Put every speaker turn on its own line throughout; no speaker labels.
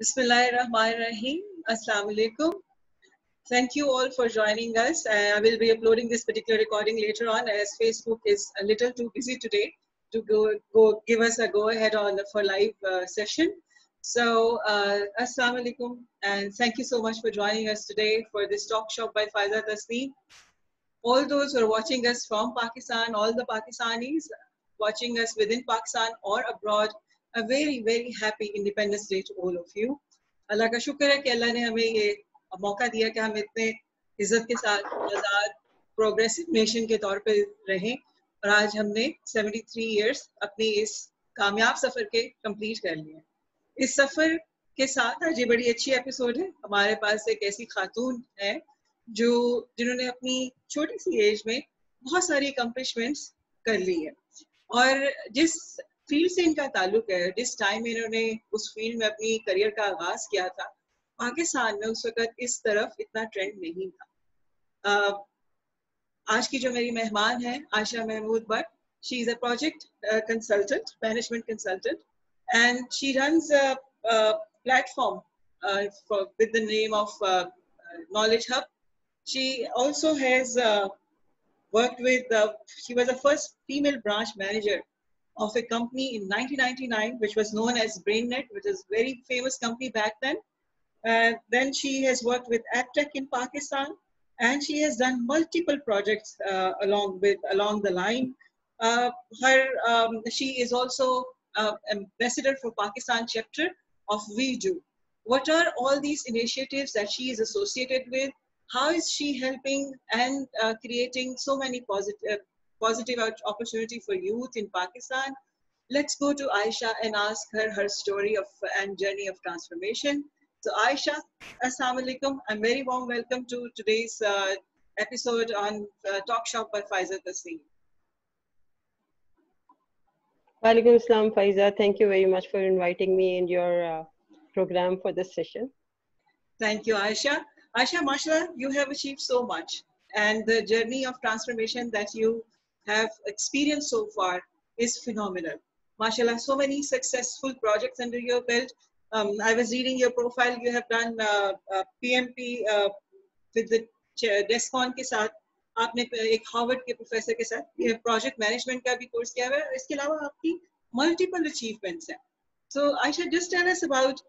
Bismillahirrahmanirrahim. Assalamu alaikum. Thank you all for joining us. I will be uploading this particular recording later on as Facebook is a little too busy today to go give us a go ahead on for live session. So Assalamu alaikum and thank you so much for joining us today for this talk shop by Faiza Tasneem. All those who are watching us from Pakistan, all the Pakistanis watching us within Pakistan or abroad, a very, very happy Independence Day to all of you. अल्लाह का शुक्र है कि अल्लाह ने हमें ये मौका दिया कि हम इतने इज्जत के साथ आज़ाद प्रोग्रेसिव नेशन के तौर पे रहें और आज हमने 73 इयर्स अपनी इस कामयाब सफ़र के कंप्लीट कर लिए। इस सफ़र के साथ आज ये बड़ी अच्छी एपिसोड है। हमारे पास एक ऐसी खातून है जिन्होंने अपनी छोटी सी एज में बहुत सारी अकम्पलिशमेंट्स कर ली है और जिस फील्ड से इनका ताल्लुक है, जिस टाइम में इन्होंने उस फील्ड में अपनी करियर का आगाज किया था, पाकिस्तान में उस वक्त इस तरफ इतना ट्रेंड नहीं था। आज की जो मेरी मेहमान है Ayesha Mahmood Bhatt, she is a project consultant, management consultant, and she runs a platform with the name of Knowledge Hub. She also has worked with, she was the first female branch manager of a company in 1999, which was known as BrainNet, which is a very famous company back then. Then she has worked with AdTech in Pakistan, and she has done multiple projects along the line. She is also ambassador for Pakistan chapter of WeDo. What are all these initiatives that she is associated with? How is she helping and creating so many positive opportunity for youth in Pakistan? Let's go to Aisha and ask her story and journey of transformation. So Aisha, Assalamu alaikum. I'm very warm welcome to today's episode on Talk Shop by Faiza Tasneem.
Walaikum Assalam, Faiza. Thank you very much for inviting me in your program for this session.
Thank you, Aisha. Aisha, mashallah, you have achieved so much, and the journey of transformation that you have experienced so far is phenomenal. Mashallah, so many successful projects under your belt. I was reading your profile. You have done PMP with the DESCON के साथ, आपने एक Harvard के professor के साथ ये project management का भी कोर्स किया हुआ है। इसके अलावा आपकी मल्टीपल अचीवमेंट्स हैं। So Aisha, just tell us about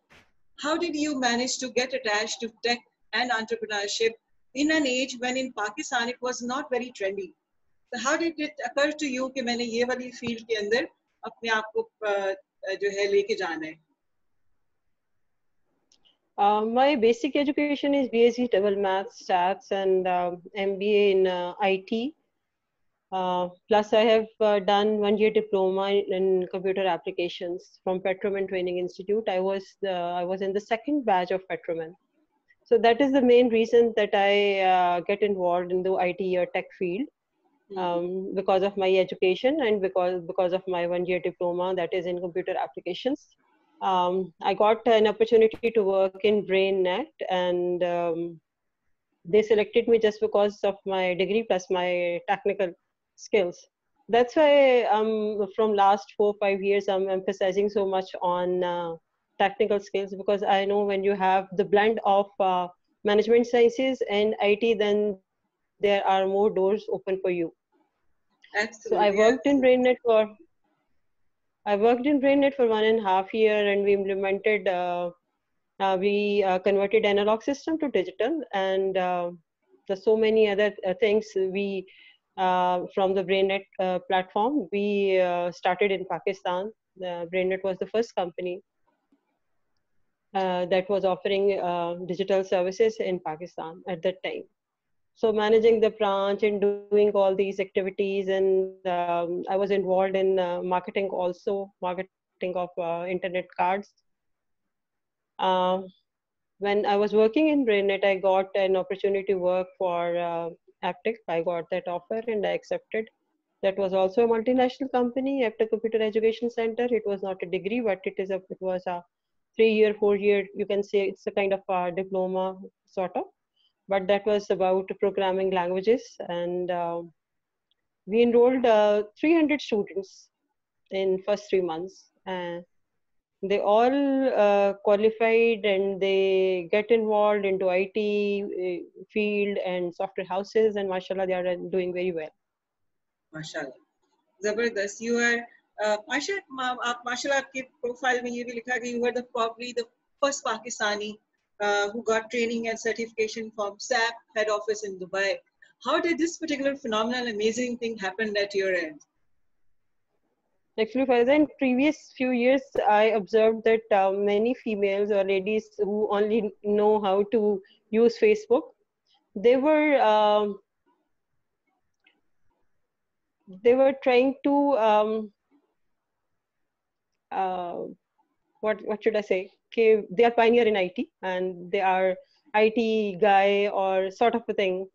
how did you manage to get attached to tech and entrepreneurship in an age when in Pakistan it was not very trendy? So how did it occur to you कि मैंने ये वाली field के अंदर अपने आप को जो है लेके जाना है?
My basic education is BSc Double Maths, Stats, and MBA in IT. Plus, I have done 1-year diploma in computer applications from Petroman Training Institute. I was in the second batch of Petroman. So that is the main reason that I get involved in the IT or tech field, because of my education and because of my 1-year diploma that is in computer applications. I got an opportunity to work in BrainNet, and they selected me just because of my degree plus my technical skills. That's why from last 4 or 5 years I'm emphasizing so much on technical skills, because I know when you have the blend of management sciences and IT, then there are more doors open for you.
Absolutely.
So I worked in BrainNet for 1.5 years, and we implemented, we converted analog system to digital, and there's so many other things we from the BrainNet platform we started in Pakistan. BrainNet was the first company that was offering digital services in Pakistan at that time. So managing the branch and doing all these activities, and I was involved in marketing also, marketing of internet cards. When I was working in BrainNet, I got an opportunity to work for Aptech. I got that offer and I accepted. That was also a multinational company, Aptech Computer Education Center. It was not a degree, but it was a 3-year, 4-year, you can say it's a kind of a diploma sort of. But that was about programming languages, and we enrolled 300 students in first 3 months. they all qualified and they get involved into IT field and software houses, and mashallah they are doing very well.
माशाल्लाह, जबरदस्त. You are Asha, आप माशाल्लाह आपके profile में ये भी लिखा कि you were probably the first Pakistani who got training and certification from SAP head office in Dubai. How did this particular phenomenal, amazing thing happen at your end?
Actually, Faiza, in previous few years, I observed that many females or ladies who only know how to use Facebook, they were trying to what should I say? Okay, they are pioneer in IT and they are IT guy or sort of a thing,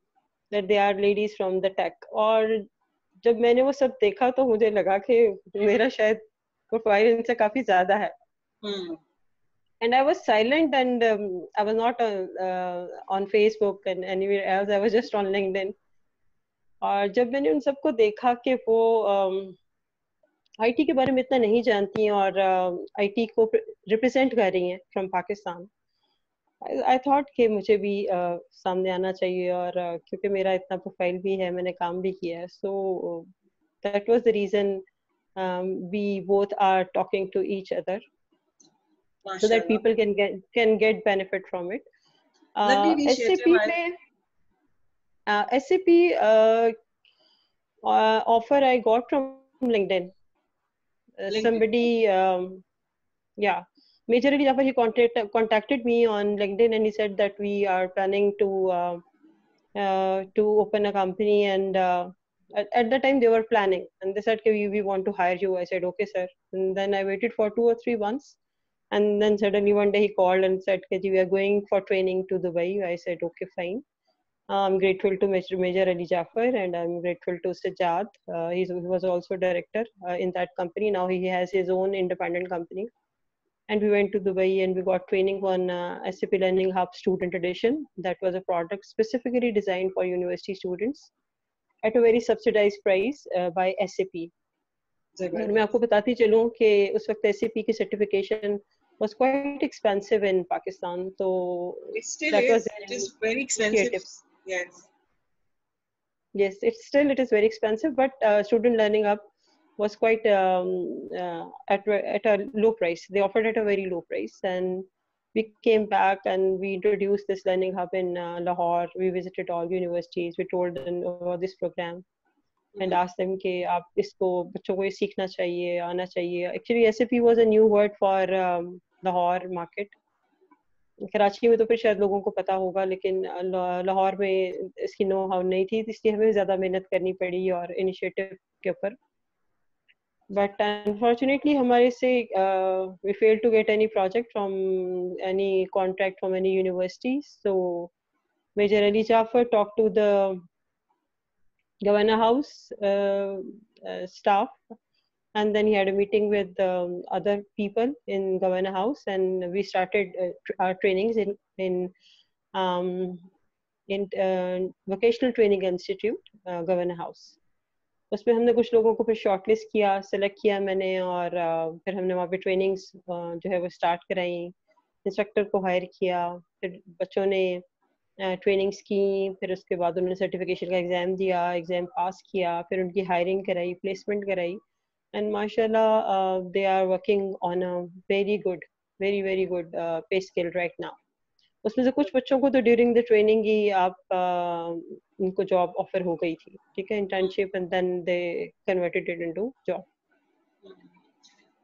that they are ladies from the tech. और जब मैंने वो सब देखा तो मुझे लगा कि मेरा शायद प्रोफाइल इनसे काफी ज्यादा है. And I was silent and I was not on Facebook and anywhere else. I was just on LinkedIn. और जब मैंने उन सबको देखा कि वो आईटी के बारे में इतना नहीं जानती हैं और आईटी को रिप्रेजेंट कर रही हैं फ्रॉम पाकिस्तान, आई थॉट कि मुझे भी सामने आना चाहिए, और क्योंकि मेरा इतना प्रोफाइल भी है, मैंने काम भी किया है, so that was the reason we both are talking to each other so that people can get benefit from it. SAP पे SAP offer I got from LinkedIn. Somebody yeah, Major Ali Jafar, he contacted me on LinkedIn and he said that we are planning to open a company, and at the time they were planning and they said we want to hire you. I said okay sir, and then I waited for 2 or 3 months, and then suddenly one day he called and said we are going for training to Dubai. I said okay fine. I'm grateful to Major Ali Jafar, and I'm grateful to Sajjad. He was also director in that company. Now he has his own independent company. And we went to Dubai and we got training on SAP Learning Hub Student Edition. That was a product specifically designed for university students at a very subsidized price by SAP. और मैं आपको बताती चलूं कि उस वक्त SAP की certification was quite expensive in Pakistan. So
it still is. It is very expensive.
Yes, it is very expensive, but Student Learning Hub was quite at a low price. They offered at a very low price, and we came back and we introduced this learning hub in Lahore. We visited all universities. We told them about this program and asked them कि आप इसको बच्चों को ये सीखना चाहिए, आना चाहिए. Actually, SAP was a new word for Lahore market. Karachi में तो फिर शायद लोगों को पता होगा, लेकिन लाहौर में इसकी नो हाउ नहीं थी, इसलिए हमें ज्यादा मेहनत करनी पड़ी और इनिशिएटिव के ऊपर. But unfortunately, हमारे से we failed to get any project from any contract from any university. So Major Ali Jafar talked to the Governor House staff, and then he had a meeting with other people in Governor House, and we started our trainings in Vocational Training Institute, Governor House. उसमें हमने कुछ लोगों को फिर shortlist किया, select किया मैंने, और फिर हमने वहाँ पे ट्रेनिंग्स जो है वो स्टार्ट कराई, इंस्ट्रक्टर को हायर किया, फिर बच्चों ने ट्रेनिंग्स की, फिर उसके बाद उन्होंने सर्टिफिकेशन का एग्ज़ाम दिया, एग्ज़ाम पास किया, फिर उनकी हायरिंग कराई, प्लेसमेंट कराई, एंड माशाल्लाह they are working on a very good pay scale right now. उसमें से कुछ बच्चों को तो ड्यूरिंग द ट्रेनिंग ही आप उनको जॉब ऑफर हो गई थी, ठीक है, internship, and then they converted it into job.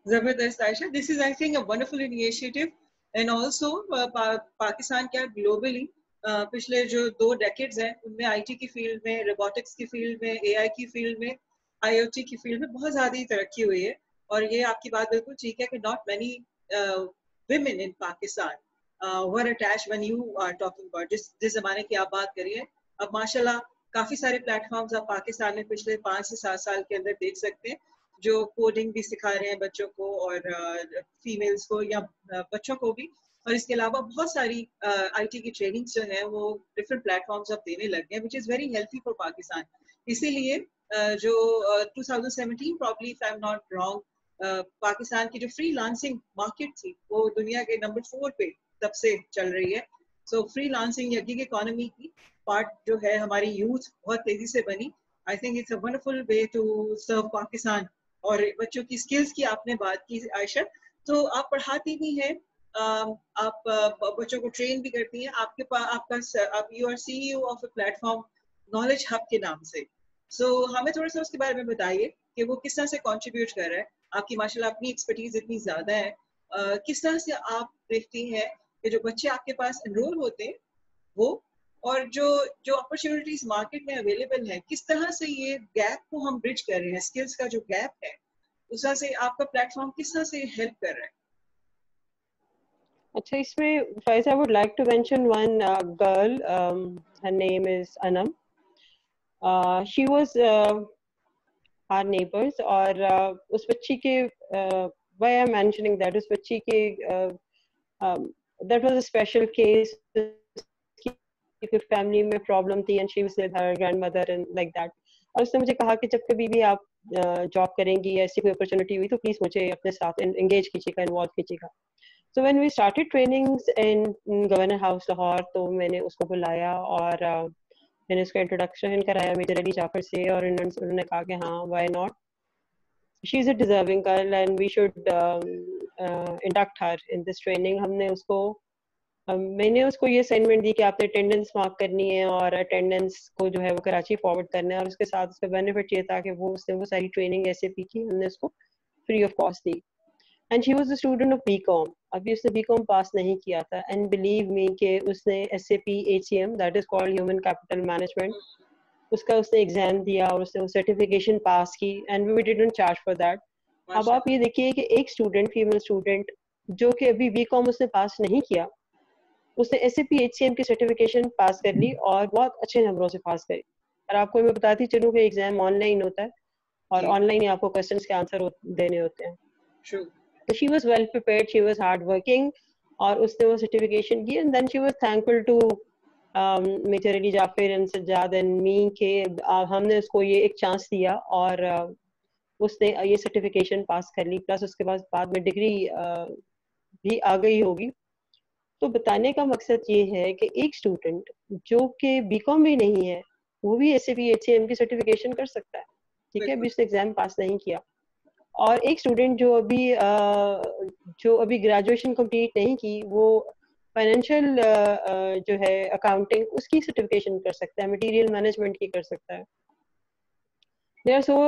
जबरदस्त Ayesha, this is I think a wonderful initiative, and also Pakistan क्या ग्लोबली पिछले जो 2 डेकेड्स हैं उनमें आईटी की फील्ड में, रोबोटिक्स की फील्ड में, एआई की फील्ड में, आईओटी की फील्ड में बहुत ज्यादा तरक्की हुई है. और ये आपकी बात बिल्कुल ठीक है कि not many women in Pakistan were attached when you are talking about जिस जमाने की आप बात करिए. अब माशाल्लाह काफी सारे प्लेटफॉर्म्स आप पाकिस्तान में पिछले 5 से 7 साल के अंदर देख सकते हैं जो कोडिंग भी सिखा रहे हैं बच्चों को और फीमेल्स को या बच्चों को भी. और इसके अलावा बहुत सारी आईटी की ट्रेनिंग्स जो है वो डिफरेंट प्लेटफॉर्म्स अब देने लग गए, which is very healthy for Pakistan. इसीलिए जो 2017 probably if I am not wrong Pakistan की जो फ्रीलांसिंग मार्केट थी वो दुनिया के नंबर 4 पे तब से चल रही है। सो फ्रीलांसिंग या गिग इकोनॉमी की पार्ट जो है हमारी यूथ बहुत तेजी से बनी। I think it's a wonderful way to serve Pakistan. और बच्चों की स्किल्स की आपने बात की आयशा, तो आप पढ़ाती भी हैं, आप बच्चों को ट्रेन भी करती हैं, आपके पास आप you are CEO of a platform knowledge hub के नाम से। सो हमें थोड़ा सा उसके बारे में बताइए कि वो किस तरह से कंट्रीब्यूट कर रहा है। आपकी माशाल्लाह अपनी एक्सपर्टीज इतनी ज्यादा है, किस तरह से आप देखती हैं कि जो बच्चे आपके पास एनरोल होते हैं वो, और जो जो अपॉर्चुनिटीज मार्केट में अवेलेबल है, किस तरह से ये गैप को हम ब्रिज कर रहे हैं, स्किल्स का जो गैप है उस तरह से आपका प्लेटफॉर्म किस तरह से हेल्प कर रहा है?
अच्छा, इसमें फैज़, I would like to mention one girl. Her name is Anam. She was our neighbors, और उस बच्ची के why I'm mentioning that, उस बच्ची के that was a special case. उसकी फैमिली में प्रॉब्लम थी and she was with her grandmother and like that. और उसने मुझे कहा कि जब कभी भी आप जॉब करेंगी या ऐसी कोई अपॉर्चुनिटी हुई तो प्लीज मुझे अपने साथ एंगेज कीजिएगा, इन्वॉल्व कीजिएगा। So when we started trainings in Governor House Lahore, तो मैंने उसको बुलाया और मैंने उसका इंट्रोडक्शन कराया मेजर अली जाफर से, और उन्होंने कहा कि हाँ, why not, she is a deserving girl and we should induct her in this training. हमने उसको मैंने उसको ये असाइनमेंट दी कि आपने अटेंडेंस मार्क करनी है और अटेंडेंस को जो है वो कराची फॉरवर्ड करना है, और उसके साथ उसका बेनिफिट ये था कि उसने वो सारी ट्रेनिंग एसएपी की हमने उसको फ्री ऑफ कॉस्ट दी। And she was a student of BCom. अभी उसने बीकॉम पास नहीं किया था, एंड बिलीव मी कि उसने SAP HEM, that is called human capital management, उसका उसने एग्जाम दिया और उसने वो सर्टिफिकेशन पास की, and we didn't charge for that. अब आप ये देखिए कि एक स्टूडेंट, फीमेल स्टूडेंट, जो कि अभी बीकॉम उसने पास नहीं किया, उसने एसएपी एचसीएम की सर्टिफिकेशन पास कर ली और बहुत अच्छे नंबरों से पास करी। और आपको मैं बताती चलूँ कि एग्जाम ऑनलाइन होता है और ऑनलाइन ही आपको क्वेश्चंस के आंसर देने होते हैं। तो she was well prepared, she was hard working, और उसने वो सर्टिफिकेशन की, and then she was thankful to major Ali Jafar and Sajjad and me के हमने उसको ये एक चांस दिया और उसने ये सर्टिफिकेशन पास कर ली, प्लस उसके बाद में डिग्री भी आ गई होगी। तो बताने का मकसद ये है कि एक स्टूडेंट जो कि बीकॉम भी नहीं है वो भी एसएपी एचसीएम की सर्टिफिकेशन कर सकता है, ठीक है, अभी उसने एग्जाम पास नहीं किया। और एक स्टूडेंट जो अभी ग्रेजुएशन कंप्लीट नहीं की, वो फाइनेंशियल जो है अकाउंटिंग उसकी सर्टिफिकेशन कर सकता है, मटेरियल मैनेजमेंट की कर सकता है। There are so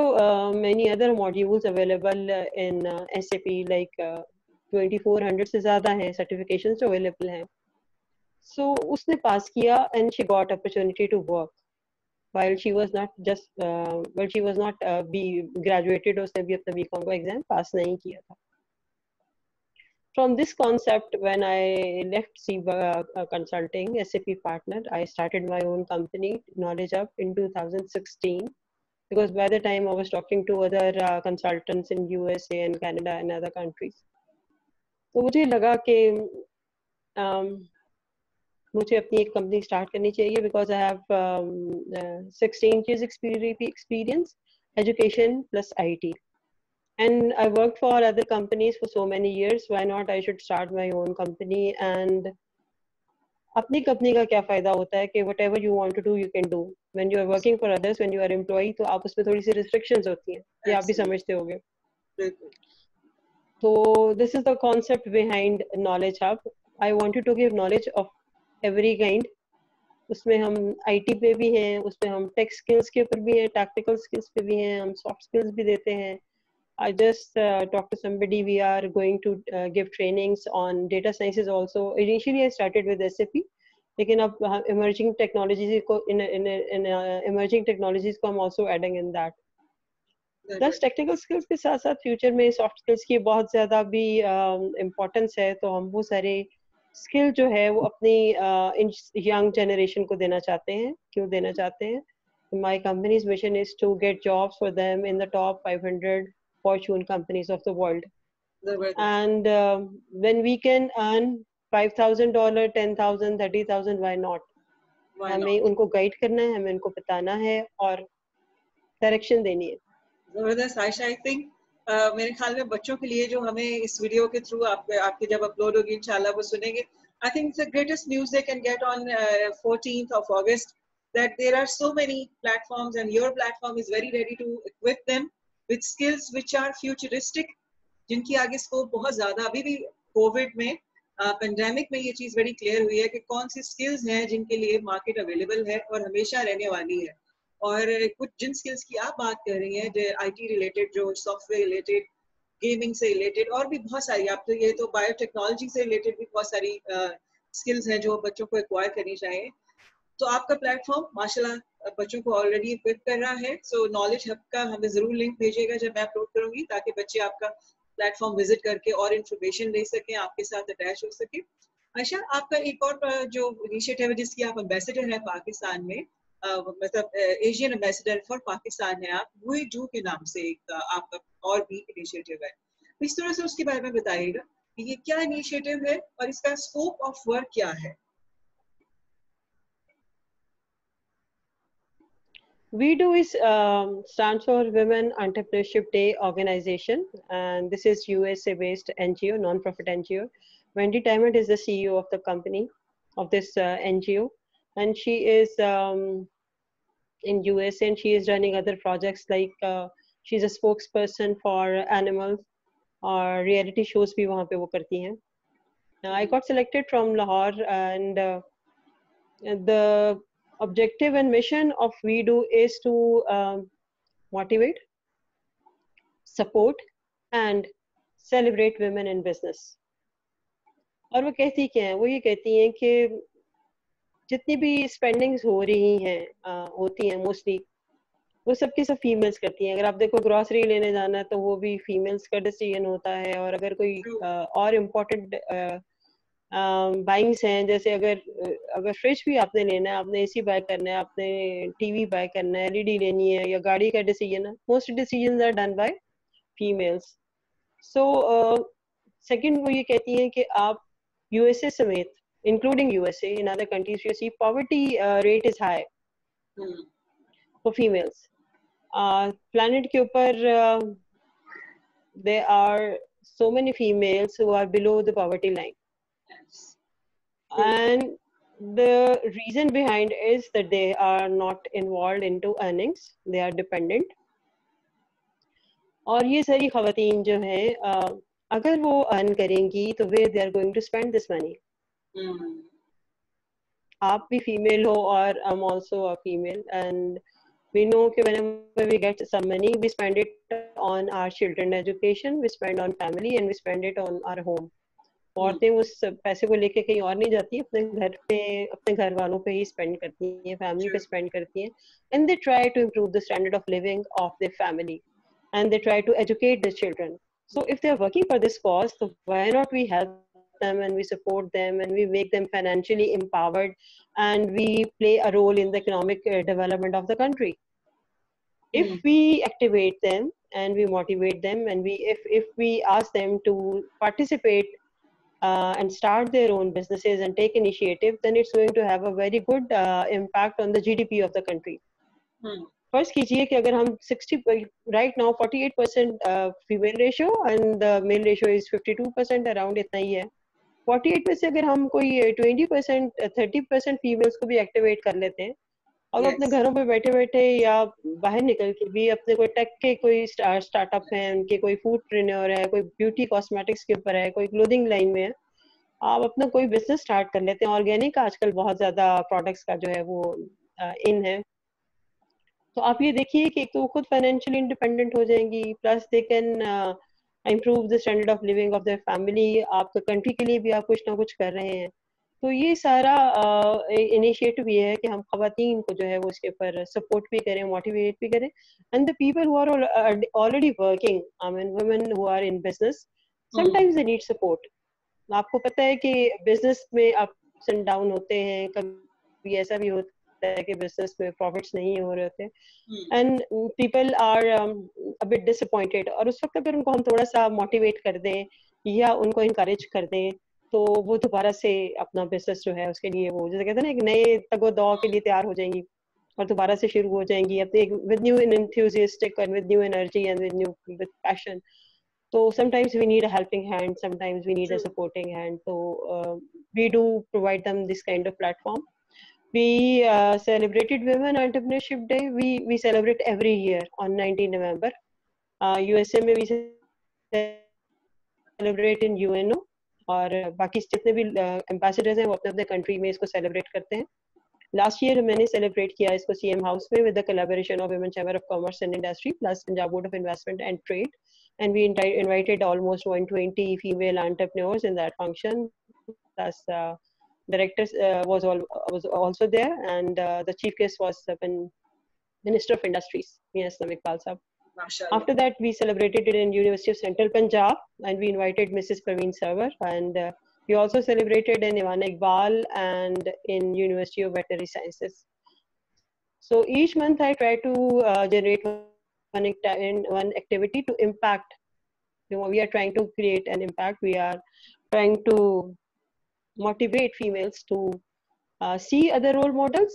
many other modules available in SAP, like 2400 से ज़्यादा हैं certifications जो available हैं। So उसने पास किया and she got opportunity to work while she was not be graduated, उसने भी अपना BCom का एग्जाम पास नहीं किया था। From this concept, when I left SIBA Consulting, SAP partner, I started my own company, Knowledge Hub, in 2016. Because by the time I was talking to other consultants in USA and Canada and other countries, तो मुझे लगा कि मुझे अपनी एक company start करनी चाहिए, because I have 16 years experience, education plus IT, and I worked for other companies for so many years. Why not I should start my own company? And अपनी कंपनी का क्या फायदा होता है कि whatever you want to do you can do. When you are working for others, when you are employee, तो आप उसमें थोड़ी सी restrictions होती हैं, ये आप भी समझते होंगे। तो this is the concept behind Knowledge Hub. I wanted to give knowledge of every kind. उसमें हम IT पे भी हैं, उसमें हम tech skills के ऊपर भी हैं, tactical skills पे भी हैं, हम soft skills भी देते हैं। I just talked to somebody. We are going to give trainings on data sciences also. Initially, I started with SAP, लेकिन अब emerging technologies को in emerging technologies को हम also adding in that. Plus technical skills के साथ साथ future में soft skills की बहुत ज़्यादा भी importance है, तो हम वो सारे skill जो है वो अपनी young generation को देना चाहते हैं। क्यों देना चाहते हैं? My company's mission is to get jobs for them in the top 500 Fortune companies of the world. And when we can earn $5,000, $10,000, $30,000, why not? हमें उनको गाइड करना है, हमें उनको बताना है और डायरेक्शन देनी है।
जबरदस्त आयशा। आई थिंक मेरे ख्याल में बच्चों के लिए जो हमें इस वीडियो के थ्रू आपके जब अपलोड होगी इंशाल्लाह वो सुनेंगे. I think it's the greatest news they can get on 14th of August, that there are so many platforms and your platform is very ready to equip them with skills which are futuristic, जिनकी आगे scope बहुत ज्यादा. अभी भी Covid में pandemic में ये चीज बड़ी क्लियर हुई है कि कौन सी स्किल्स हैं जिनके लिए मार्केट अवेलेबल है और हमेशा रहने वाली है. और कुछ जिन स्किल्स की आप बात कर रही हैं, जो आईटी रिलेटेड, जो सॉफ्टवेयर रिलेटेड, गेमिंग से रिलेटेड, और भी बहुत सारी, आप तो ये तो बायोटेक्नोलॉजी से रिलेटेड भी बहुत सारी स्किल्स हैं जो बच्चों को एक्वायर करनी चाहिए. तो आपका प्लेटफॉर्म माशाल्लाह बच्चों को ऑलरेडी इक्विप कर रहा है. सो नॉलेज हब का हमें जरूर लिंक भेजिएगा जब मैं अपलोड करूंगी, ताकि बच्चे आपका प्लेटफॉर्म विजिट करके और इन्फॉर्मेशन ले सकें, आपके साथ अटैच हो सके. अच्छा, आपका एक और जो इनिशिएटिव है जिसकी आप एम्बेसडर हैं पाकिस्तान में, मतलब एशियन एम्बेसडर फॉर पाकिस्तान है आप, वी डू के नाम से एक आपका और भी इनिशिएटिव है. इस तरह से उसके बारे में बताइएगा कि ये क्या इनिशिएटिव है और इसका स्कोप ऑफ वर्क क्या है.
WeDo is stands for Women Entrepreneurship Day Organization, and this is USA-based NGO, non-profit NGO. Wendy Diamond is the CEO of the company, of this NGO, and she is in USA, and she is running other projects like she's a spokesperson for animals, और reality shows भी वहाँ पे वो करती हैं. I got selected from Lahore, and the objective and mission of WeDo is to motivate, support and celebrate women in business. और वो कहती क्या है, वो ये कहती हैं कि जितनी भी स्पेंडिंग्स हो रही हैं होती हैं मोस्टली, वो सबकी सब फीमेल्स करती हैं. अगर आप देखो ग्रोसरी लेने जाना है तो वो भी फीमेल्स का डिसीजन होता है. और अगर कोई और इम्पोर्टेंट बाइंग्स हैं, जैसे अगर फ्रिज भी आपने लेना है, आपने एसी बाय करना है, आपने टीवी बाय करना है, एलईडी लेनी है, या गाड़ी का डिसीजन है, most decisions are done by females. So second वो ये कहती हैं कि आप यूएसए समेत, including USA, in other countries you see poverty rate is high for females. Planet के ऊपर there are so many females who are below the poverty line. And the reason behind is that they are not involved into earnings, they are dependent. और ये सारी ख़वातीन जो हैं अगर वो अर्न करेंगी तो where they are going to spend this money. आप भी फीमेल हो और I'm also a female, and we know that whenever we get some money, we spend it on our children education, we spend on family, and we spend it on our home. औरतें उस पैसे को लेके कहीं और नहीं जाती, अपने घर पे, अपने घर वालों पे ही स्पेंड करती हैं, फैमिली पे स्पेंड करती हैं. And they try to improve the standard of living of their family, and they try to educate their children. So if they are working for this cause, so why not we help them and we support them and we make them financially empowered, and we play a role in the economic development of the country. If we activate them and we motivate them, and if we ask them to participate and start their own businesses and take initiative, then it's going to have a very good impact on the GDP of the country. First कीजिए कि अगर हम 60 right now 48% female ratio and the male ratio is 52% around, इतना ही है. 48 में से अगर हम कोई 20% 30% फीमेल्स को भी एक्टिवेट कर लेते हैं, और अपने घरों पे बैठे बैठे या बाहर निकल के भी अपने कोई टेक के कोई स्टार्टअप है, उनके कोई फूड ट्रेनर है, कोई ब्यूटी कॉस्मेटिक्स के ऊपर है, कोई क्लोथिंग लाइन में है, आप अपना कोई बिजनेस स्टार्ट कर लेते हैं. ऑर्गेनिक आजकल बहुत ज्यादा प्रोडक्ट्स का जो है वो इन है. तो आप ये देखिए कि एक तो खुद फाइनेंशियली इंडिपेंडेंट हो जाएंगी, plus they can improve the standard of living of their family. आपके कंट्री के लिए भी आप कुछ ना कुछ कर रहे हैं. तो ये सारा इनिशिएटिव ये है कि हम खवातीन को जो है वो इसके ऊपर सपोर्ट भी करें, मोटिवेट भी करें. And the people who are already working, I mean women who are in business, sometimes they need support. आपको पता है कि बिजनेस में अप्स एंड डाउन होते हैं, कभी ऐसा भी होता है कि बिजनेस में प्रॉफिट्स नहीं हो रहे होते, and people are a bit disappointed. और उस वक्त अगर उनको हम थोड़ा सा मोटिवेट कर दें या उनको इनकरेज कर दें, तो वो दोबारा से अपना बिजनेस जो है उसके लिए वो जैसे कहते हैं ना, एक नए तगो दौ के लिए तैयार हो जाएंगी. और दोबारा से शुरू हो जाएंगी अपने with new and enthusiastic and with new energy and with passion. So sometimes we need a helping hand, sometimes we need a
True.
supporting hand. So we do provide them this kind of platform. We celebrated Women Entrepreneurship Day. We celebrate every year on 19 November. USA में we celebrate in UNO, और बाकी जितने भी ambassadors हैं वो अपने अपने country में इसको सेलिब्रेट करते हैं. लास्ट ईयर मैंने सेलिब्रेट किया इसको CM हाउस में with the collaboration of Women Chamber of Commerce and Industry plus Punjab Board of Investment and Trade, and we invited almost 120 female entrepreneurs in that function, plus directors was also there, and the chief guest was Minister of Industries, yes, Iqbal Sahab.
Mashallah.
After that, we celebrated it in University of Central Punjab, and we invited Mrs. Praveen Sarwar, and we also celebrated in Ivana Iqbal and in University of Veterinary Sciences. So each month I try to generate one activity to impact. We are trying to create an impact. We are trying to motivate females to see other role models.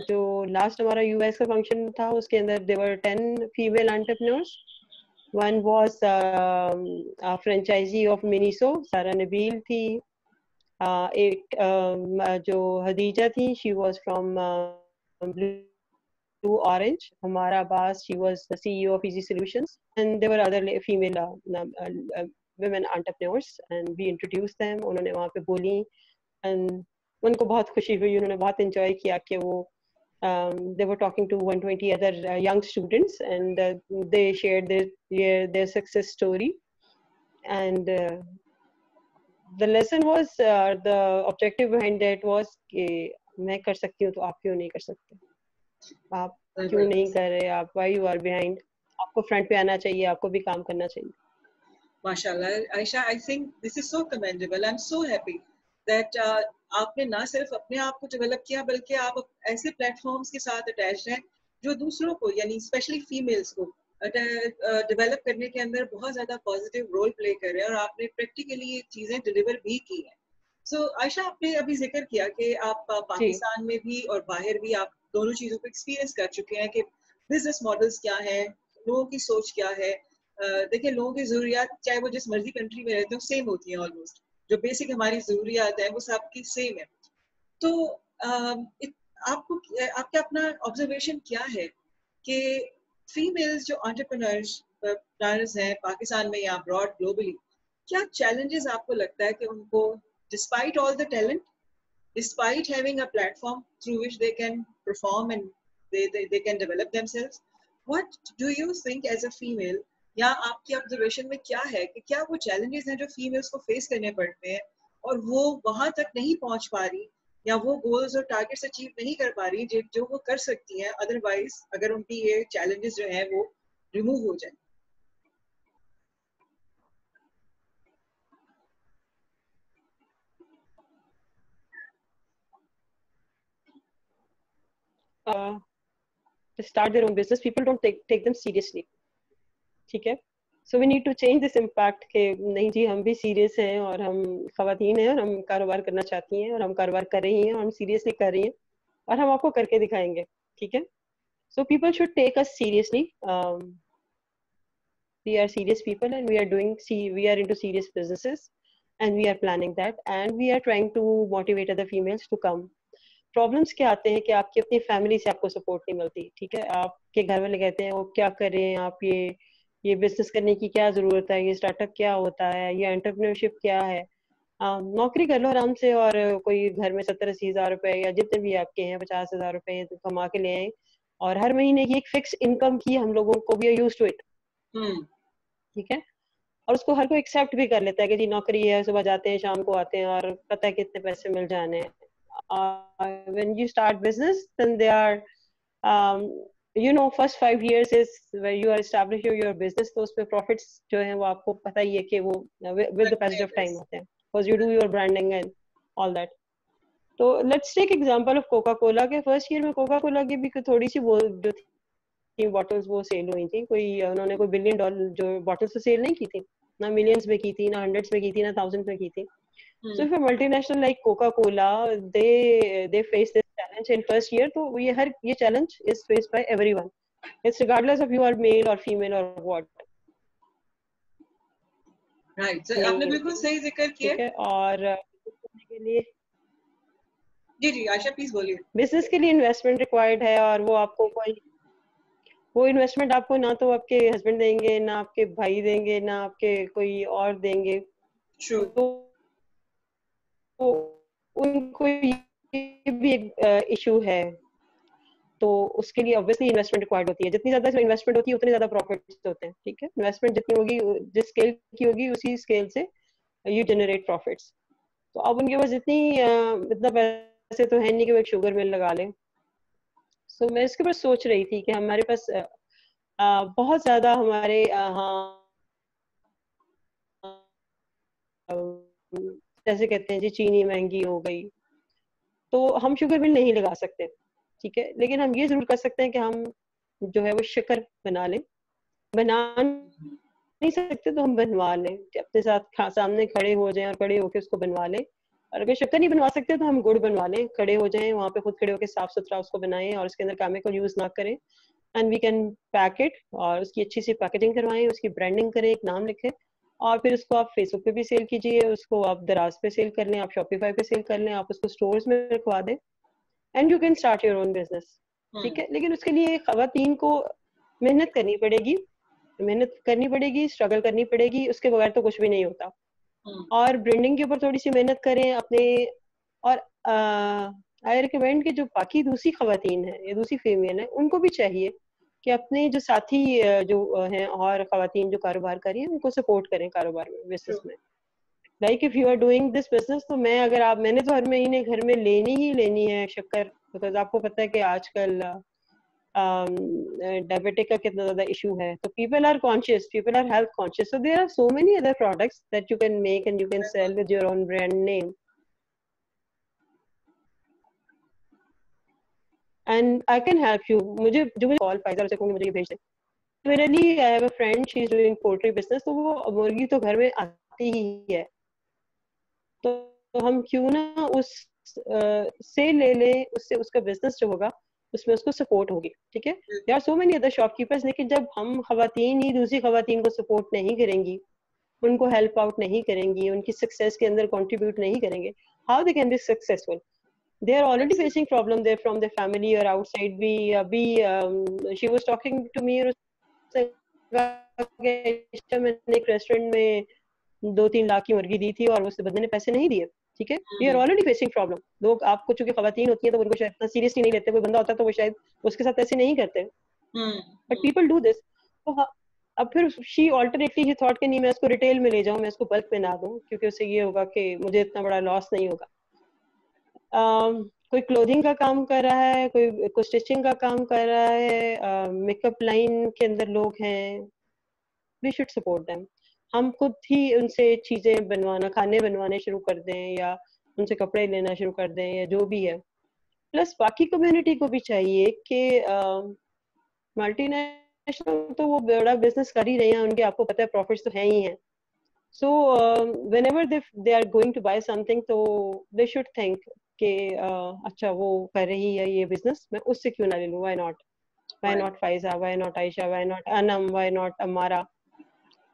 जो last हमारा US का function था उसके अंदर there were 10 female entrepreneurs. One was a franchisee of Miniso, Sara Nabil थी. एक जो हदीजा थी, she was from Blue Orange. Hamara Abbas, she was the CEO of Easy Solutions, and there were other female women entrepreneurs, and we introduced them. उन्होंने वहाँ पे बोली, and उनको बहुत खुशी हुई, उन्होंने बहुत enjoy किया कि वो they were talking to 120 other young students, and they shared their success story, and the lesson was the objective behind that was कि मैं कर सकती हूँ तो आप क्यों नहीं कर सकते, आप क्यों नहीं कर रहे, आप why you are behind, आपको फ्रंट पे आना चाहिए, आपको भी काम करना चाहिए.
Mashallah, Aisha, I think this is so commendable. I'm so happy that आपने ना सिर्फ अपने आप को डेवलप किया बल्कि आप ऐसे प्लेटफॉर्म्स के साथ अटैच हैं जो दूसरों को यानी स्पेशली फीमेल्स को डेवलप करने के अंदर बहुत ज्यादा पॉजिटिव रोल प्ले कर रहे हैं और आपने प्रैक्टिकली ये चीजें डिलीवर भी की हैं. सो आयशा, आपने अभी जिक्र किया कि आप पाकिस्तान में भी और बाहर भी आप दोनों चीजों को एक्सपीरियंस कर चुके हैं कि बिजनेस मॉडल्स क्या है, लोगों की सोच क्या है. देखिए, लोगों की जरूरियात चाहे वो जिस मर्जी कंट्री में रहते हो सेम होती हैं ऑलमोस्ट. जो बेसिक हमारी जरूरियात है वो सबकी सेम है. तो आपको आपका अपना ऑब्जर्वेशन क्या है कि फीमेल्स जो एंटरप्रेन्योर्स हैं पाकिस्तान में या अब्रॉड ग्लोबली, क्या चैलेंजेस आपको लगता है कि उनको despite all the talent, despite having a platform through which they can perform and they can develop themselves, what do you think as a female, या आपकी ऑब्जर्वेशन में क्या है कि क्या वो चैलेंजेस हैं जो फीमेल्स को फेस करने पड़ते हैं और वो वहां तक नहीं पहुंच पा रही या वो गोल्स और टारगेट्स अचीव नहीं कर पा रही जो वो कर सकती हैं अदरवाइज अगर उनकी ये चैलेंजेस जो हैं वो रिमूव हो जाए?
To start their own business, people don't take them seriously. ठीक है, so we need to change this impact कि नहीं जी, हम भी सीरियस हैं और हम खवातीन हैं और हम कारोबार करना चाहती हैं और हम कारोबार कर रही हैं और हम सीरियसली कर रही हैं और हम आपको करके दिखाएंगे. ठीक है, so people should take us seriously. We are serious people and we are into serious businesses and we are planning that and we are trying to motivate other females to come. Problems क्या आते हैं कि आपकी अपनी family से आपको support नहीं मिलती. ठीक है, आपके घर वाले कहते हैं वो क्या करें, आप ये बिजनेस करने की क्या जरूरत है, ये स्टार्टअप क्या होता है, ये एंटरप्रेन्योरशिप क्या है, नौकरी कर लो आराम से और कोई घर में 70-80 हज़ार रुपए या जितने भी आपके हैं 50,000 रुपए कमा के ले आए और हर महीने की एक फिक्स इनकम की हम लोगों को भी यूज्ड टू इट. ठीक है, और उसको हर कोई एक्सेप्ट भी कर लेता है कि जी नौकरी है, सुबह जाते हैं शाम को आते हैं और पता है कितने पैसे मिल जाने हैं. When you start business, then there are first 5 years is where you are establishing your business, तो उसमें profits जो हैं वो आपको पता ही है कि वो with the passage of time होते हैं because you do your branding and all that. तो let's take example of Coca-Cola के first year में Coca-Cola की भी थोड़ी सी वो जो थी bottles वो सेल हुई थी, उन्होंने कोई $1 billion जो bottles तो सेल नहीं की थी, ना millions में की थी, ना hundreds में की थी, ना thousands में की थी. So if a multinational like Coca-Cola, they face this challenge in first year. तो ये challenge is faced by everyone. It's regardless of you are male or female or what.
Right. So आपने बिल्कुल सही जिक्र किया.
ठीक है. और करने के लिए
जी आशा प्लीज बोलिए.
बिजनेस के लिए इन्वेस्टमेंट रिक्वायर्ड है, और वो इन्वेस्टमेंट आपको ना तो आपके हस्बैंड देंगे, ना आपके भाई देंगे, ना आपके कोई और देंगे. तो उनको ये भी एक इशू है. तो उसके लिए ऑब्वियसली इन्वेस्टमेंट रिक्वायर्ड होती है. जितनी ज्यादा इन्वेस्टमेंट होती है उतने ज्यादा प्रॉफिट्स होते हैं. ठीक है. इन्वेस्टमेंट जितनी होगी, जिस स्केल की होगी, उसी स्केल से यू जनरेट प्रॉफिट्स. तो अब उनके पास इतना पैसे तो है नहीं कि वो एक शुगर मिल लगा लें. सो मैं इसके ऊपर सोच रही थी कि हमारे पास बहुत ज्यादा हमारे जैसे कहते हैं जी, चीनी महंगी हो गई, तो हम शुगर मिल नहीं लगा सकते. ठीक है. लेकिन हम ये जरूर कर सकते हैं कि हम जो है वो शक्कर बना लें. बना नहीं सकते तो हम बनवा लें, कि अपने साथ सामने खड़े हो जाएं और खड़े होकर उसको बनवा लें. और अगर शक्कर नहीं बनवा सकते तो हम गुड़ बनवा लें, खड़े हो जाएं वहाँ पे, खुद खड़े होकर साफ सुथरा उसको बनाएं और उसके अंदर केमिकल यूज ना करें. And we can pack it, और उसकी अच्छी सी पैकेजिंग करवाएं, उसकी ब्रांडिंग करें, एक नाम लिखें, और फिर उसको आप फेसबुक पे भी सेल कीजिए, उसको आप दराज पे सेल कर लें, आप शॉपिफाई पे सेल कर लें, आप उसको स्टोर्स में रखवा दें, and you can start your own business. ठीक है. लेकिन उसके लिए खवातीन को मेहनत करनी पड़ेगी, स्ट्रगल करनी पड़ेगी. उसके बगैर तो कुछ भी नहीं होता. और ब्रांडिंग के ऊपर थोड़ी सी मेहनत करें अपने. और आई रिकमेंड कि जो बाकी दूसरी खवातीन है या दूसरी फीमेल है, उनको भी चाहिए कि अपने जो साथी जो हैं और खवातीन जो कारोबार कर रही हैं, उनको सपोर्ट करें कारोबार में, बिजनेस में. Like if you are doing this business, तो मैंने तो हर महीने घर में लेनी है शक्कर, बिकॉज आपको पता है कि आजकल डायबिटिक का कितना ज्यादा इशू है. तो people are conscious, people are health conscious. So there are so many other products that you can make and you can sell with your own brand name. And I can help you. मुझे call Pfizer से कहूंगी मुझे ये भेज दे. Similarly, I have a friend, she is doing poultry business. तो वो मुर्गी तो घर में आती ही है, तो हम क्यों ना से ले लें, उससे उसका बिजनेस जो होगा उसमें उसको सपोर्ट होगी. ठीक है. There are so many other shopkeepers, लेकिन जब हम खवातीन ही दूसरी खवातीन को सपोर्ट नहीं करेंगी, उनको हेल्प आउट नहीं करेंगी, उनकी सक्सेस के अंदर कंट्रीब्यूट नहीं करेंगे, how they can be successful? They are already facing problem there from their family or outside. She was talking to me, मैंने एक रेस्टोरेंट में 2-3 लाख की मुर्गी दी थी और उस बंदे ने पैसे नहीं दिए. ठीक है. We are already facing problem. लोग, आपको चूंकि खवातीन होती है तो उनको शायद इतना सीरियसली नहीं लेते. कोई बंदा होता तो वो शायद उसके साथ ऐसे नहीं करते, बट पीपल डू दिस. तो अब फिर शी ऑल्टरनेटली ही थॉट कि नहीं, मैं इसको रिटेल में ले जाऊं, मैं इसको बल्क में ना दूं, क्योंकि उससे ये होगा कि मुझे इतना बड़ा लॉस नहीं होगा. कोई क्लोथिंग का काम कर रहा है, कोई स्टिचिंग का काम कर रहा है, मेकअप लाइन के अंदर लोग हैं, वी शुड सपोर्ट देम. हम खुद ही उनसे चीजें बनवाना, खाने बनवाने शुरू कर दें, या उनसे कपड़े लेना शुरू कर दें, या जो भी है. प्लस बाकी कम्युनिटी को भी चाहिए कि मल्टीनेशनल तो वो बड़ा बिजनेस कर ही रहे हैं, उनके आपको पता है प्रॉफिट्स तो है ही हैं. So whenever they are going to buy something, तो दे शुड थिंक कि अच्छा वो कर रही है ये बिजनेस, मैं उससे क्यों ना ले लूं. Why not Pfizer, why not Ayesha, why not Anam, why not अमारा.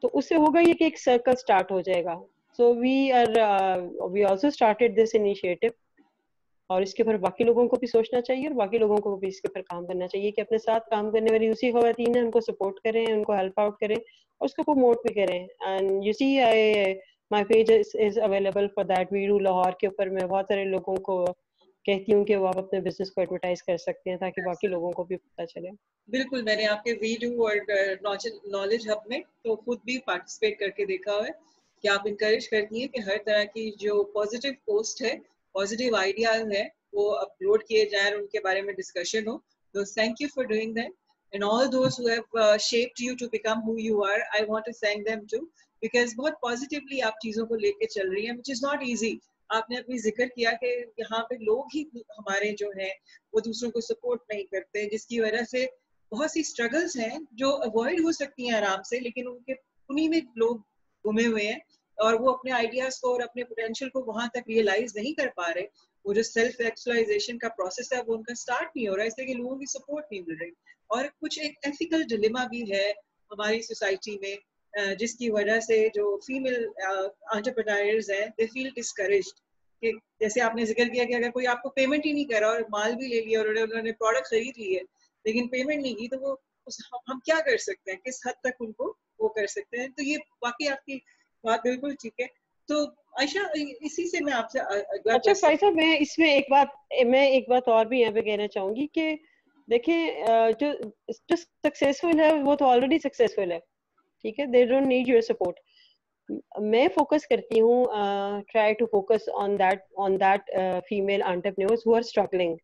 तो उससे होगा ये कि एक सर्कल स्टार्ट हो जाएगा. So we also started this initiative, और इसके ऊपर बाकी लोगों को भी सोचना चाहिए, और बाकी लोगों को भी इसके ऊपर काम करना चाहिए कि अपने साथ काम करने वाली दूसरी खवातीन है, उनको सपोर्ट करें, उनको हेल्प आउट करें, और उसको प्रमोट भी करें. And you see, my page is available for that. We do Lahore के ऊपर मैं बहुत सारे लोगों को कहती हूँ कि वो आप अपने बिजनेस को एडवर्टाइज कर सकते हैं, ताकि बाकी लोगों को भी पता चले.
बिल्कुल, मैंने आपके वीडू और नॉलेज हब में तो खुद भी पार्टिसिपेट करके देखा हुआ है कि आप इंकरेज करती हैं कि हर तरह की जो पॉजिटिव पोस्ट है, पॉजिटिव आइडियाज है, वो अपलोड किए जाए और उनके बारे में डिस्कशन हो. तो thank you for doing that. And all those who have shaped you to become who you are, I want to thank them too, because बहुत positively आप चीजों को लेके चल रही हैं, which is not easy. आपने अपनी जिक्र किया कि यहाँ पे लोग ही हमारे जो हैं वो दूसरों को सपोर्ट नहीं करते, जिसकी वजह से बहुत सी स्ट्रगल्स हैं जो अवॉइड हो सकती हैं आराम से, लेकिन उनके उन्हीं में लोग घुमे हुए हैं. और वो अपने आइडियाज को और अपने पोटेंशियल को वहां तक रियलाइज नहीं कर पा रहे, वो जो सेल्फ एक्चुअलाइजेशन का प्रोसेस है वो उनका स्टार्ट नहीं हो रहा है, इसलिए कि लोगों की सपोर्ट नहीं मिल रही। और कुछ एक एथिकल डिलेमा भी है हमारी सोसाइटी में, जिसकी वजह से जो फीमेल एंटरप्रेन्योर्स हैं दे फील डिस्करेज्ड कि जैसे आपने जिक्र किया कि अगर कोई आपको पेमेंट ही नहीं कर रहा और माल भी ले लिया और उन्होंने प्रोडक्ट खरीद ली है लेकिन पेमेंट नहीं की, तो वो हम क्या कर सकते हैं, किस हद तक उनको वो कर सकते हैं। तो ये वाकई आपकी बात बिल्कुल ठीक है। तो आयशा, इसी से मैं आपसे अगला
अच्छा
क्वेश्चन।
भाई साहब, मैं एक बात और भी यहाँ पे कहना चाहूंगी कि देखिए, जो जो सक्सेसफुल है वो तो ऑलरेडी सक्सेसफुल है, ठीक है, they don't need your support. मैं फोकस करती हूँ, try to focus on that female entrepreneurs who are struggling,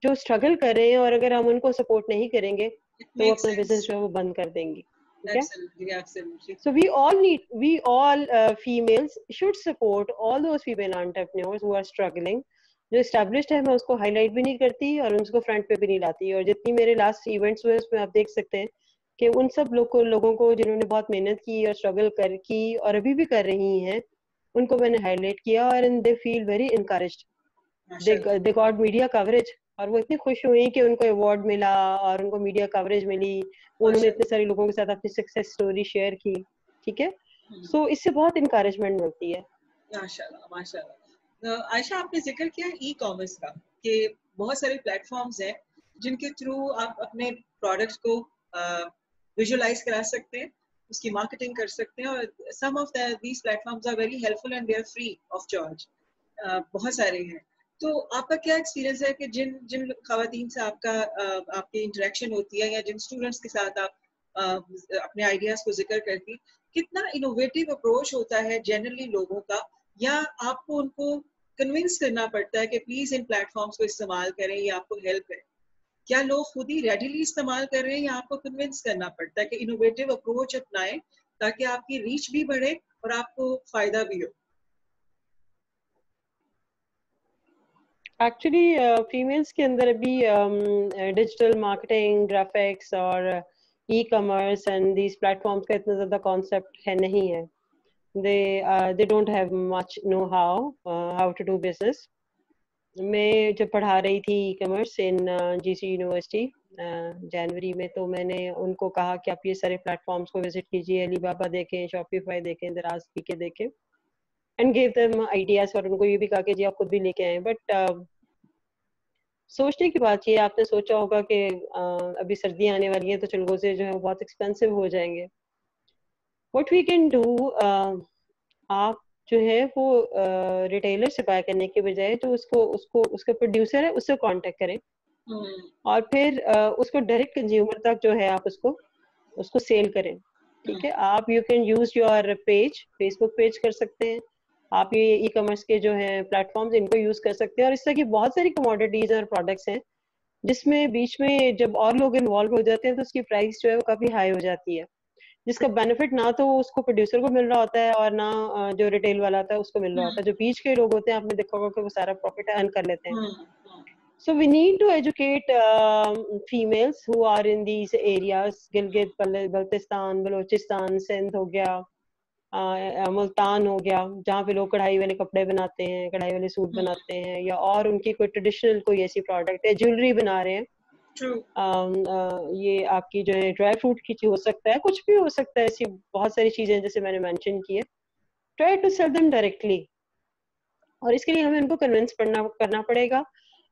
जो स्ट्रगल कर रहे हैं, और अगर हम उनको सपोर्ट नहीं करेंगे
इट
तो वो
मेक्स
अपना बिजनेस
सेंस।
जो है वो बंद कर देंगी, ठीक है।
Absolutely absolutely.
So we all females should support all those female entrepreneurs who are struggling. जो established है मैं उसको highlight भी नहीं करती और उसको front पे भी नहीं लाती, और जितनी मेरे last events हुए उसमें आप देख सकते हैं कि उन सब लोगों को जिन्होंने बहुत मेहनत की और struggle की और अभी भी कर रही हैं, उनको मैंने highlight किया, और they feel very encouraged.
माशाल्लाह।
they got media coverage, और वो इतनी खुश हुई कि उनको अवार्ड मिला और उनको मीडिया कवरेज मिली, उन्होंने इतने
माशाल्लाह।
सारे लोगों के साथ अपनी सक्सेस स्टोरी शेयर की, ठीक है।
हम्म,
सो इससे बहुत इंकरेजमेंट मिलती है।
माशाल्लाह माशाल्लाह। आयशा, आपने जिक्र किया ई कॉमर्स का कि बहुत सारे प्लेटफॉर्म्स हैं जिनके थ्रू आप अपने प्रोडक्ट को विजुअलाइज करा सकते हैं, उसकी मार्केटिंग कर सकते हैं, और some of these platforms are very helpful and they are free of charge. बहुत सारे हैं। तो आपका क्या एक्सपीरियंस है कि जिन जिन खवातीन से आपकी इंटरेक्शन होती है या जिन स्टूडेंट्स के साथ आप अपने आइडियाज को जिक्र करती, कितना इनोवेटिव अप्रोच होता है जनरली लोगों का, या आपको उनको कन्विंस करना पड़ता है कि प्लीज इन प्लेटफॉर्म्स को इस्तेमाल करें, ये आपको हेल्प है? क्या लोग खुद ही रेडिली इस्तेमाल कर रहे हैं या आपको कन्विंस करना पड़ता है कि इनोवेटिव अप्रोच अपनाएं ताकि आपकी रीच भी बढ़े और आपको फायदा भी हो?
एक्चुअली फीमेल्स के अंदर अभी डिजिटल मार्केटिंग, ग्राफिक्स और e commerce and these platforms का इतना ज्यादा कॉन्सेप्ट है नहीं है। they don't have much know how to do business. मैं जब पढ़ा रही थी e commerce in GC university जनवरी में, तो मैंने उनको कहा कि आप ये सारे प्लेटफॉर्म्स को विजिट कीजिए, अलीबाबा देखें, शॉपिफाई देखें, दराज पीके देखें, एंड गिव देम आइडियाज, और उनको ये भी कहा कि जी आप खुद भी लेके आए। बट सोचने की बात ये, आपने सोचा होगा कि अभी सर्दियाँ आने वाली हैं तो चिलगोजे जो है वो बहुत एक्सपेंसिव हो जाएंगे। व्हाट वी कैन डू, आप जो है वो रिटेलर से बाय करने के बजाय जो उसको उसको उसका प्रोड्यूसर है उससे कांटेक्ट करें, और फिर उसको डायरेक्ट कंज्यूमर तक जो है आप उसको उसको सेल करें, ठीक है। आप you can use your page, Facebook page कर सकते हैं, आप ये ई कॉमर्स के जो है प्लेटफॉर्म्स इनको यूज कर सकते हैं, और इस तरह की बहुत सारी कमोडिटीज और प्रोडक्ट्स हैं जिसमें बीच में जब और लोग इन्वॉल्व हो जाते हैं तो उसकी प्राइस जो है वो काफी हाई हो जाती है, जिसका बेनिफिट ना तो उसको प्रोड्यूसर को मिल रहा होता है और ना जो रिटेल वाला होता है उसको मिल रहा होता है। जो बीच के लोग होते हैं, आपने देखा होगा कि वो सारा प्रॉफिट अर्न कर लेते हैं। So we need to educate females who are in these areas, Gilgit Baltistan, Balochistan, Sindh हो गया, मुल्तान हो गया, जहाँ पे लोग कढ़ाई वाले कपड़े बनाते हैं, कढ़ाई वाले सूट बनाते हैं, या और उनकी कोई ट्रेडिशनल कोई ऐसी प्रोडक्ट है, ज्वेलरी बना रहे हैं। ये आपकी जो है ड्राई फ्रूट की हो सकता है, कुछ भी हो सकता है, ऐसी बहुत सारी चीजें जैसे मैंने मेंशन की है। Try to sell them directly, और इसके लिए हमें उनको कन्विंस करना पड़ेगा।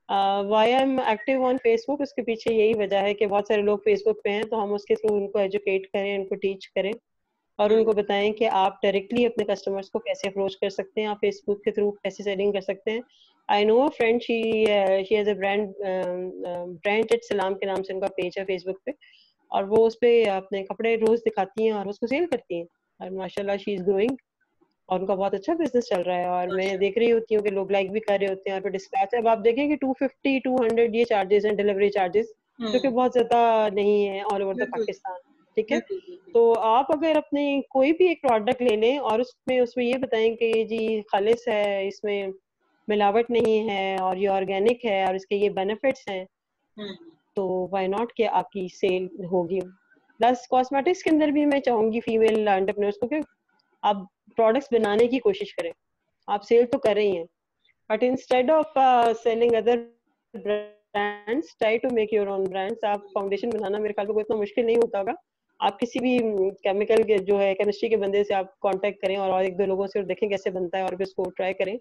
Why I am active on Facebook, उसके पीछे यही वजह है कि बहुत सारे लोग फेसबुक पे हैं, तो हम उसके थ्रू उनको एजुकेट करें, उनको टीच करें, और उनको बताएं कि आप डायरेक्टली अपने कस्टमर्स को कैसे अप्रोच कर सकते हैं, आप फेसबुक के थ्रू कैसे सेलिंग कर सकते हैं। I know a friend, she has a brand at Salam के नाम से उनका पेज है फेसबुक पे, और वो उस पे अपने कपड़े रोज दिखाती हैं और उसको सेल करती हैं, और माशाल्लाह शी इज ग्रोइंग, और उनका बहुत अच्छा बिजनेस चल रहा है। और मैं देख रही होती हूँ कि लोग लाइक भी कर रहे होते हैं, और फिर डिस्पैच, अब आप देखें कि 250 200 ये चार्जेस हैं, डिलीवरी चार्जेस, जो कि बहुत ज्यादा नहीं है ऑल ओवर द पाकिस्तान, ठीक है। तो आप अगर अपने कोई भी एक प्रोडक्ट ले लें और उसमें उसमें ये बताएं कि ये जी खालिस है, इसमें मिलावट नहीं है और ये ऑर्गेनिक है और इसके ये बेनिफिट्स हैं, तो व्हाई नॉट कि आपकी सेल होगी। प्लस कॉस्मेटिक्स के अंदर भी मैं चाहूंगी फीमेल एंटरप्रेन्योर्स को कि आप प्रोडक्ट्स बनाने की कोशिश करें. आप सेल तो कर रही हैं, but instead of selling other brands, try to make your own brands. आप फाउंडेशन बनाना मेरे ख्याल में कोई इतना मुश्किल नहीं होता होगा. आप किसी भी केमिकल के जो है केमिस्ट्री के बंदे से आप कांटेक्ट करें और एक दो लोगों से और देखें कैसे बनता है और फिर उसको ट्राई करें.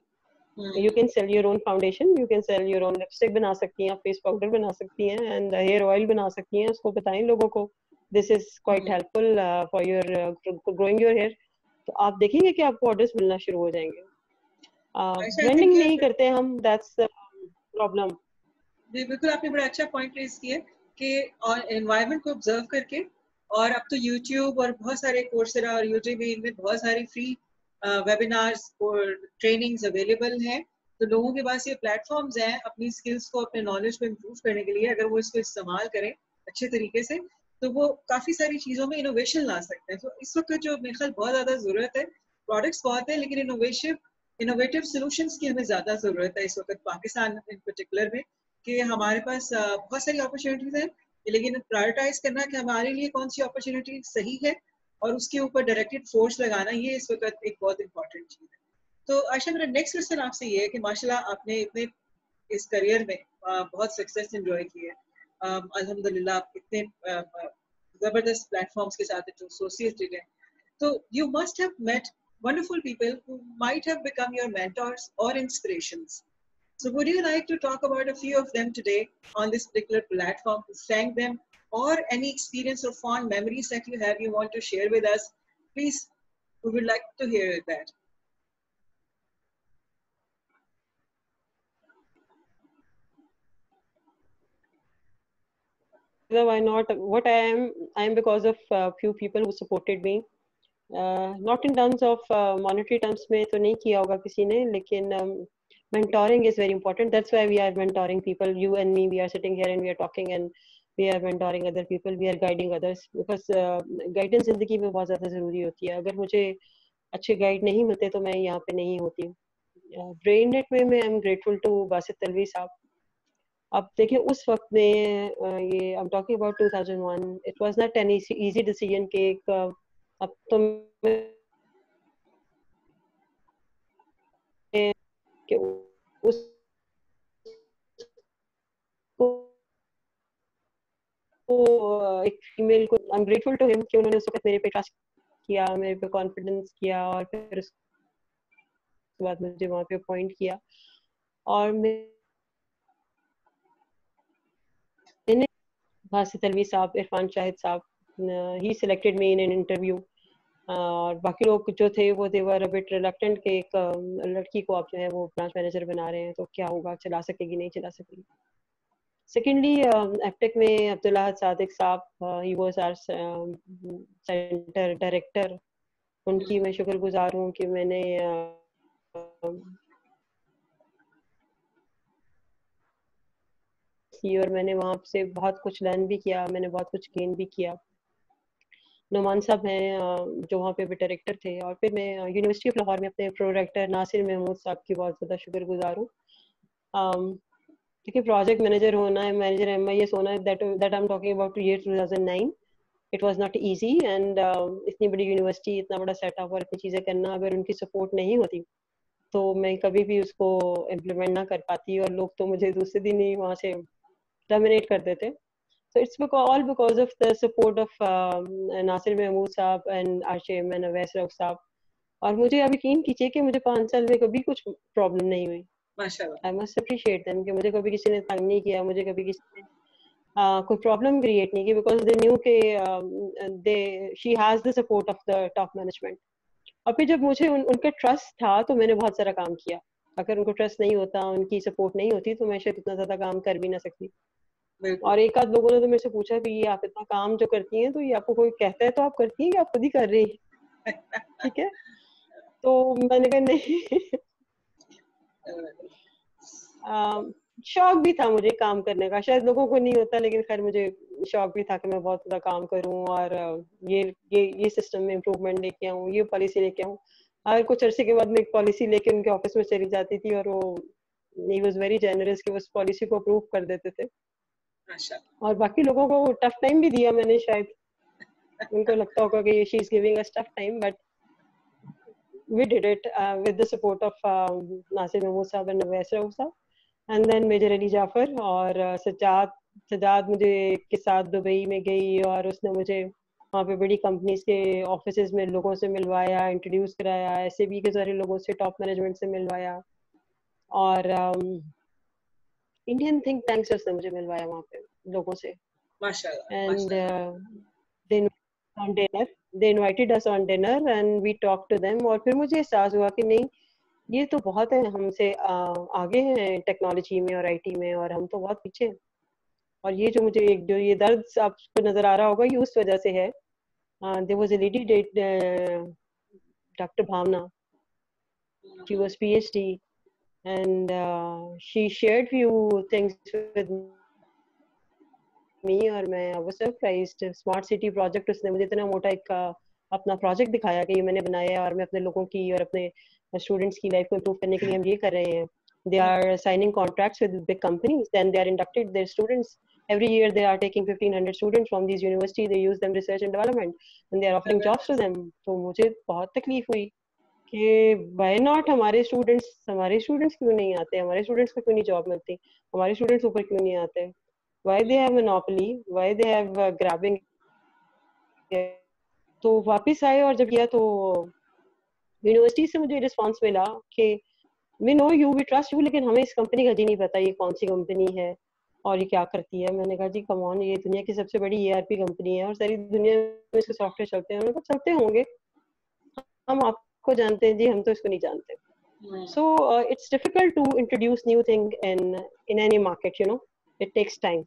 You can sell your own foundation, you can sell your own lipstick बना सकती हैं, आप फेस पाउडर बना सकती हैं, and हेयर ऑयल बना सकती हैं. उसको बताएं लोगों को, this is quite helpful for your growing your hair. तो आप देखेंगे कि आपको ऑर्डर्स मिलना शुरू हो जाएंगे. ब्रांडिंग नहीं करते हम, that's the problem.
बिल्कुल आपने बड़ा अच्छा पॉइंट रेज किया कि एनवायरनमेंट को ऑब्जर्व करके, और अब तो यूट्यूब और बहुत सारे कोर्सेरा और यूट्यूब में बहुत सारी फ्री वेबिनार्स और ट्रेनिंग्स अवेलेबल हैं. तो लोगों के पास ये प्लेटफॉर्म्स हैं अपनी स्किल्स को, अपने नॉलेज को इम्प्रूव करने के लिए. अगर वो इसको इस्तेमाल करें अच्छे तरीके से तो वो काफ़ी सारी चीज़ों में इनोवेशन ला सकते हैं. तो इस वक्त जो मेरे ख्याल बहुत ज़्यादा ज़रूरत है, प्रोडक्ट्स बहुत है लेकिन इनोवेटिव सोल्यूशंस की हमें ज़्यादा ज़रूरत है इस वक्त पाकिस्तान इन पर्टिकुलर में. कि हमारे पास बहुत सारी अपॉर्चुनिटीज हैं, लेकिन प्रायोरिटाइज करना कि हमारे लिए कौन सी अपॉर्चुनिटी सही है और उसके ऊपर डायरेक्टेड फोर्स लगाना, ये इस वक्त एक बहुत इंपॉर्टेंट चीज़ है. तो आशा, मेरा नेक्स्ट क्वेश्चन आपसे ये है कि माशाल्लाह आपने इतने इस करियर में बहुत सक्सेस एंजॉय की है. अल्हम्दुलिल्लाह आप इतने ज़बरदस्त प्लेटफॉर्म्स के साथ एसोसिएटेड हैं. तो you must have met wonderful people who might have become your mentors or inspirations. So would you like to talk about a few of them today on this particular platform, to thank them, or any experience or fond memories that you have you want to share with us? Please, we would like to hear that.
Why not? What I am because of few people who supported me. Not in terms of monetary terms में तो नहीं किया होगा किसी ने, लेकिन mentoring is very important. That's why we are mentoring people. You and me, we are sitting here and we are talking and we are mentoring other people. We are guiding others because guidance जिंदगी में बहुत ज़्यादा ज़रूरी होती है. अगर मुझे अच्छे गाइड नहीं मिलते तो मैं यहाँ पे नहीं होती. ब्रेन नेट में मैं I am grateful to Basit Talvi साहब. अब देखिए उस वक्त में ये I am talking about 2001. It was not an easy decision कि एक अब तो कि उस एक फीमेल को I am grateful to him कि उन्होंने उस वक्त मेरे पे ट्रस्ट किया, मेरे पे कॉन्फिडेंस किया और फिर उसके बाद मुझे वहाँ पे अपॉइंट किया. और मैंने बासित तलवी साहब, इरफान शाहिद साहब, he selected me in an interview. और बाकी लोग जो थे वो देवर अ बिट रिलक्टेंट कि एक लड़की को आप जो है वो ब्रांच मैनेजर बना रहे हैं तो क्या होगा, चला सकेगी नहीं चला सकेगी. सेकेंडली एपटेक में Abdullah Sadiq sahab, he was our centre director. उनकी मैं शुक्रगुजार हूँ कि मैंने और मैंने वहाँ से बहुत कुछ लर्न भी किया, मैंने बहुत कुछ गेन भी किया. नुमान साहब हैं जो वहाँ पे भी डायरेक्टर थे. और फिर मैं यूनिवर्सिटी ऑफ लाहौर में अपने प्रोरेक्टर नासिर महमूद साहब की बहुत ज़्यादा शुक्रगुजार हूँ. देखिए प्रोजेक्ट मैनेजर होना है, मैनेजर MIS होना है, that I am talking about year 2009. It was not easy and इतनी बड़ी यूनिवर्सिटी, इतना बड़ा सेटअप और इतनी चीज़ें करना, अगर उनकी सपोर्ट नहीं होती तो मैं कभी भी उसको इम्प्लीमेंट ना कर पाती और लोग तो मुझे दूसरे दिन ही वहाँ से टर्मिनेट कर देते. So it's all because of the support of Nasir Mahmood साहब and our chairman Awais Rauf साहब. और मुझे अब यकीन कीजिए कि मुझे 5 साल में कभी कुछ प्रॉब्लम नहीं हुई.
माशाल्लाह.
I must appreciate them कि मुझे कभी किसी ने तंग नहीं किया, मुझे कभी किसी ने कोई प्रॉब्लम क्रिएट नहीं की, because they knew कि she has the support of the top management. और फिर जब मुझे उनका ट्रस्ट था तो मैंने बहुत सारा काम किया. अगर उनको ट्रस्ट नहीं होता, उनकी सपोर्ट नहीं होती तो मैं शायद इतना ज़्यादा काम कर भी ना सकती. और एक आध लोगों ने तो मेरे से पूछा कि ये आप इतना काम जो करती हैं तो ये आपको कोई कहता है तो आप करती हैं या आप खुद ही कर रही हैं? ठीक है, तो मैंने कहा नहीं. शौक भी था मुझे काम करने का, शायद लोगों को नहीं होता लेकिन खैर मुझे शौक भी था कि मैं बहुत ज़्यादा काम करूं और ये सिस्टम में इम्प्रूवमेंट लेके आऊँ, ये पॉलिसी लेके आऊँ. और कुछ अरसे के बाद मैं एक पॉलिसी लेके उनके ऑफिस में चली जाती थी और वो ही वाज वेरी जेनरस कि उस पॉलिसी को अप्रूव कर देते थे. और बाकी लोगों को टफ टाइम भी दिया मैंने, शायद उनको लगता होगा कि she is giving us tough time, but we did it with the support of Nasir Mahmood साहब and Nawais Rauf साहब, and then Major Ali Jafar और सजाद मुझे के साथ दुबई में गई और उसने मुझे वहाँ पे बड़ी कंपनीज के ऑफिसेज में लोगों से मिलवाया, इंट्रोड्यूस कराया, SAB के सारे लोगों से, टॉप मैनेजमेंट से मिलवाया, और इंडियन थिंक टैंक्स से उसने मुझे मिलवाया वहाँ पे लोगों से, and they invited us on dinner and we talked to them, और फिर मुझे एहसास हुआ कि नहीं, ये तो बहुत है हमसे आगे हैं टेक्नोलॉजी में और IT में, और हम तो बहुत पीछे हैं, और ये जो मुझे जो ये दर्द आपको नजर आ रहा होगा ये उस वजह से है. There was a lady, Dr. Bhavna. She was PhD, and she shared few things with me, और मैं was surprised. Smart City project उसने मुझे इतना मोटा एक अपना प्रोजेक्ट दिखाया कि ये मैंने बनाया है और मैं अपने लोगों की और अपने स्टूडेंट्स की लाइफ को इम्प्रूव करने के लिए हम ये कर रहे हैं. They are signing contracts with big companies, then they are inducted their students. Every year they are taking 1,500 students from these universities. They use them research and development, and they are offering jobs to them. तो मुझे बहुत तकलीफ हुई कि why not हमारे students क्यों नहीं आते, हमारे students को क्यों नहीं जॉब मिलती, हमारे students ऊपर क्यों नहीं आते, why they have monopoly, why they have grabbing. तो वापस आए और जब किया तो यूनिवर्सिटी से मुझे रिस्पांस मिला कि we know you, we trust you, लेकिन हमें इस कंपनी का जी नहीं पता ये कौन सी कंपनी है और ये क्या करती है. मैंने कहा जी कम ऑन, ये दुनिया की सबसे बड़ी ERP कंपनी है और सारी दुनिया में इसके सॉफ्टवेयर चलते हैं. उन्होंने कहा चलते होंगे, हम आपको जानते हैं जी, हम तो इसको नहीं जानते. So it's difficult to introduce new thing in any market, you know, it takes time.